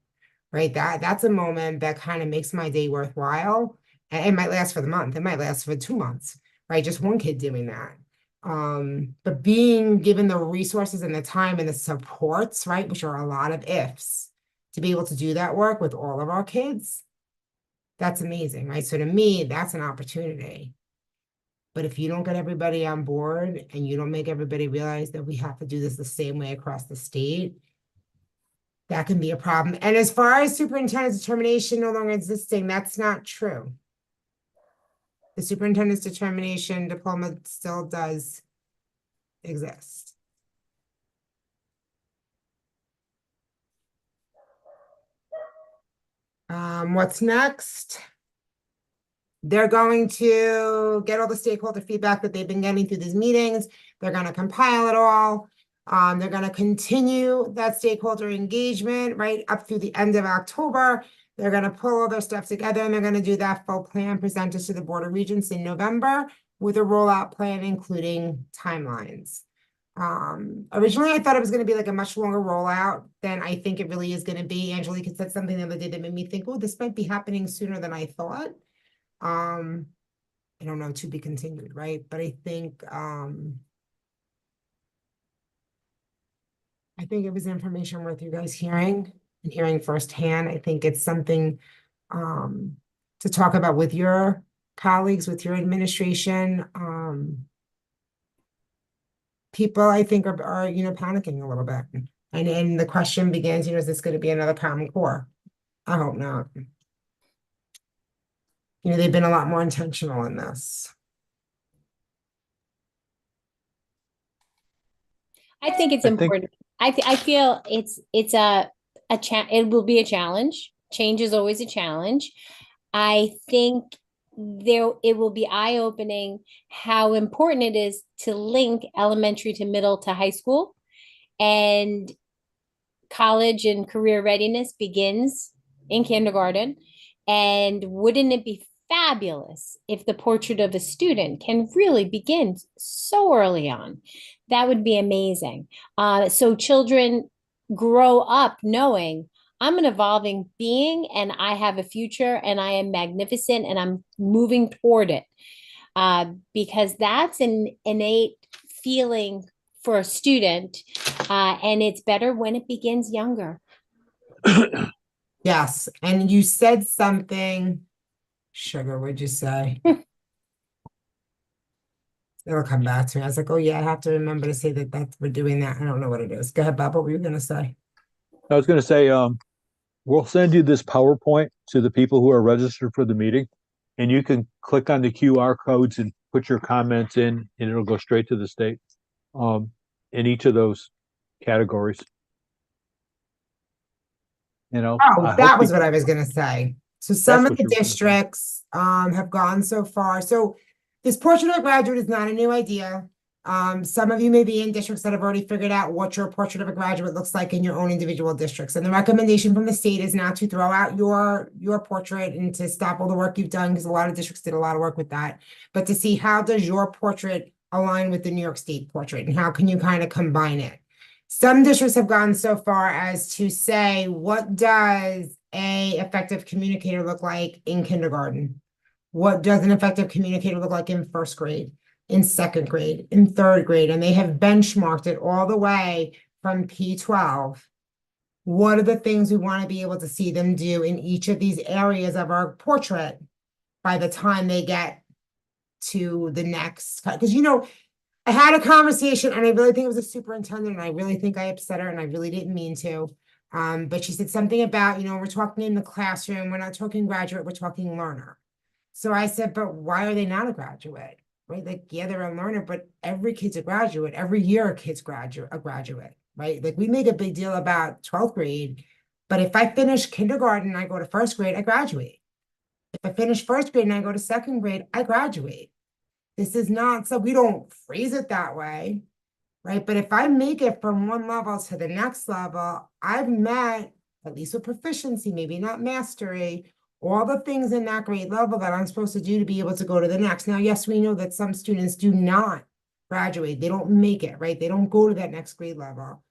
right? That's a moment that kind of makes my day worthwhile. And it might last for the month. It might last for 2 months, right? Just one kid doing that. But being given the resources and the time and the supports, right, which are a lot of ifs, to be able to do that work with all of our kids, that's amazing, right? So to me, that's an opportunity. But if you don't get everybody on board and you don't make everybody realize that we have to do this the same way across the state, that can be a problem. And as far as superintendent's determination no longer existing, that's not true. The superintendent's determination diploma still does exist. What's next? They're going to get all the stakeholder feedback that they've been getting through these meetings. They're going to compile it all. They're going to continue that stakeholder engagement right up through the end of October. They're going to pull all their stuff together and they're going to do that full plan presented to the Board of Regents in November with a rollout plan, including timelines. Originally I thought it was going to be like a much longer rollout than I think it really is going to be. Angelique said something the other day that made me think, oh, this might be happening sooner than I thought. I don't know, to be continued, right? But I think it was information worth you guys hearing and hearing firsthand. I think it's something to talk about with your colleagues, with your administration. People, I think, are panicking a little bit. And the question begins, is this going to be another Common Core? I hope not. They've been a lot more intentional in this.
I think it's important. I feel it will be a challenge. Change is always a challenge. I think it will be eye-opening how important it is to link elementary to middle to high school, and college and career readiness begins in kindergarten. And wouldn't it be fabulous if the portrait of a student can really begin so early on? That would be amazing. So children grow up knowing I'm an evolving being and I have a future and I am magnificent and I'm moving toward it. Because that's an innate feeling for a student. And it's better when it begins younger.
Yes. And you said something, Sugar, what'd you say? It'll come back to me. I was like, oh yeah, I have to remember to say that we're doing that. I don't know what it is. Go ahead, Bob. What were you going to say?
I was going to say, we'll send you this PowerPoint to the people who are registered for the meeting, and you can click on the QR codes and put your comments in, and it'll go straight to the state in each of those categories.
Oh, that was what I was going to say. So some of the districts have gone so far. So this portrait of a graduate is not a new idea. Some of you may be in districts that have already figured out what your portrait of a graduate looks like in your own individual districts. And the recommendation from the state is not to throw out your portrait and to stop all the work you've done, because a lot of districts did a lot of work with that, but to see how does your portrait align with the New York State portrait and how can you kind of combine it. Some districts have gone so far as to say, what does an effective communicator look like in kindergarten? What does an effective communicator look like in first grade, in second grade, in third grade? And they have benchmarked it all the way from P12. What are the things we want to be able to see them do in each of these areas of our portrait by the time they get to the next? Because, I had a conversation and I really think it was a superintendent and I really think I upset her and I really didn't mean to. But she said something about, we're talking in the classroom, we're not talking graduate, we're talking learner. So I said, but why are they not a graduate? Right? Like, yeah, they're a learner, but every kid's a graduate. Every year a kid's a graduate, right? Like we make a big deal about 12th grade, but if I finish kindergarten and I go to first grade, I graduate. If I finish first grade and I go to second grade, I graduate. This is not, so we don't phrase it that way, right? But if I make it from one level to the next level, I've met, at least with proficiency, maybe not mastery, all the things in that grade level that I'm supposed to do to be able to go to the next. Now, yes, we know that some students do not graduate. They don't make it, right? They don't go to that next grade level.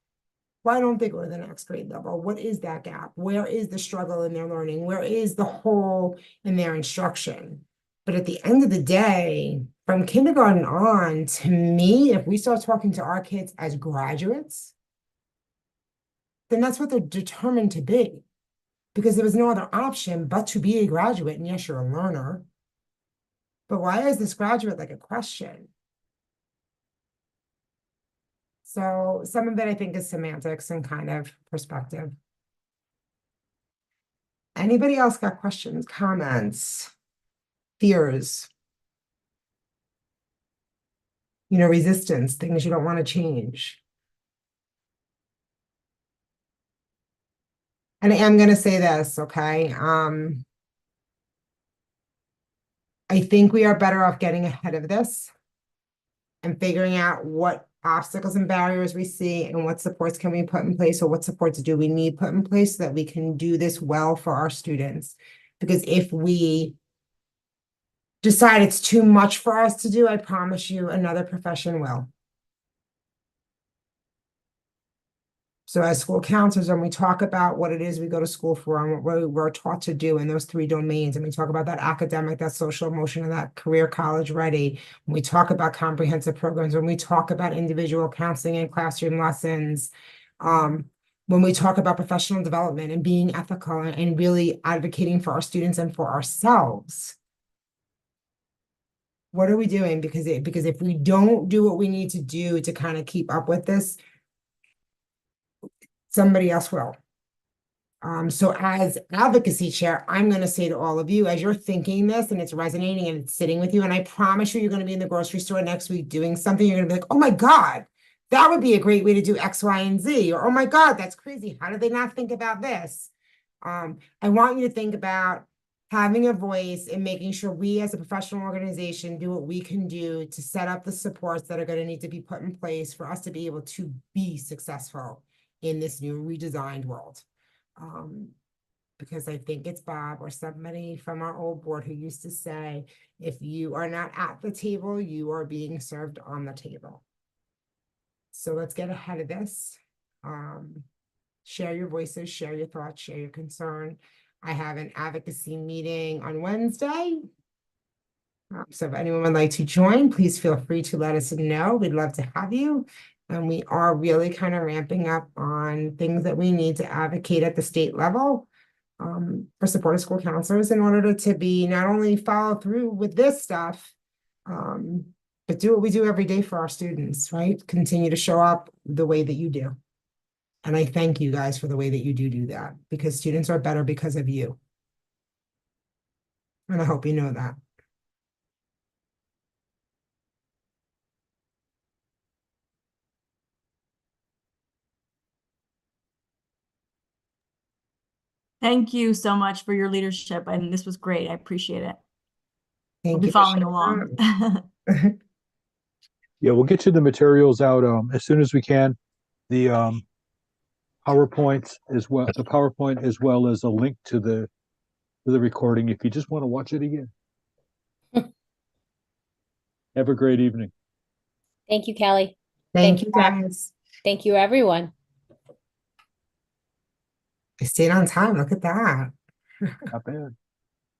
Why don't they go to the next grade level? What is that gap? Where is the struggle in their learning? Where is the hole in their instruction? But at the end of the day, from kindergarten on, to me, if we start talking to our kids as graduates, then that's what they're determined to be. Because there was no other option but to be a graduate. And yes, you're a learner. But why is this graduate like a question? So some of it, I think, is semantics and kind of perspective. Anybody else got questions, comments, fears? Resistance, things you don't want to change. And I am going to say this, okay? I think we are better off getting ahead of this and figuring out what obstacles and barriers we see and what supports can we put in place, or what supports do we need put in place so that we can do this well for our students. Because if we decide it's too much for us to do, I promise you another profession will. So as school counselors, when we talk about what it is we go to school for and what we're taught to do in those 3 domains, and we talk about that academic, that social, emotional, that career college ready, when we talk about comprehensive programs, when we talk about individual counseling and classroom lessons, when we talk about professional development and being ethical and really advocating for our students and for ourselves, what are we doing? Because if we don't do what we need to do to kind of keep up with this, somebody else will. So as advocacy chair, I'm going to say to all of you, as you're thinking this and it's resonating and it's sitting with you, and I promise you're going to be in the grocery store next week doing something, you're going to be like, oh my God, that would be a great way to do X, Y, and Z. Or, oh my God, that's crazy. How did they not think about this? I want you to think about having a voice and making sure we as a professional organization do what we can do to set up the supports that are going to need to be put in place for us to be able to be successful in this new redesigned world. Because I think it's Bob or somebody from our old board who used to say, if you are not at the table, you are being served on the table. So let's get ahead of this. Share your voices, share your thoughts, share your concern. I have an advocacy meeting on Wednesday. So if anyone would like to join, please feel free to let us know. We'd love to have you. And we are really kind of ramping up on things that we need to advocate at the state level for supportive school counselors in order to be not only follow through with this stuff, but do what we do every day for our students, right? Continue to show up the way that you do. And I thank you guys for the way that you do that, because students are better because of you. And I hope you know that.
Thank you so much for your leadership, and this was great. I appreciate it.
Thank
We'll be
you for
following
sharing.
along.
Yeah, we'll get you the materials out as soon as we can. The PowerPoint as well as a link to the recording if you just want to watch it again. Have a great evening.
Thank you, Kelly.
Thank you guys.
Thank you, everyone.
I stayed on time. Look at that.
Not bad.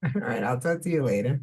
All right, I'll talk to you later.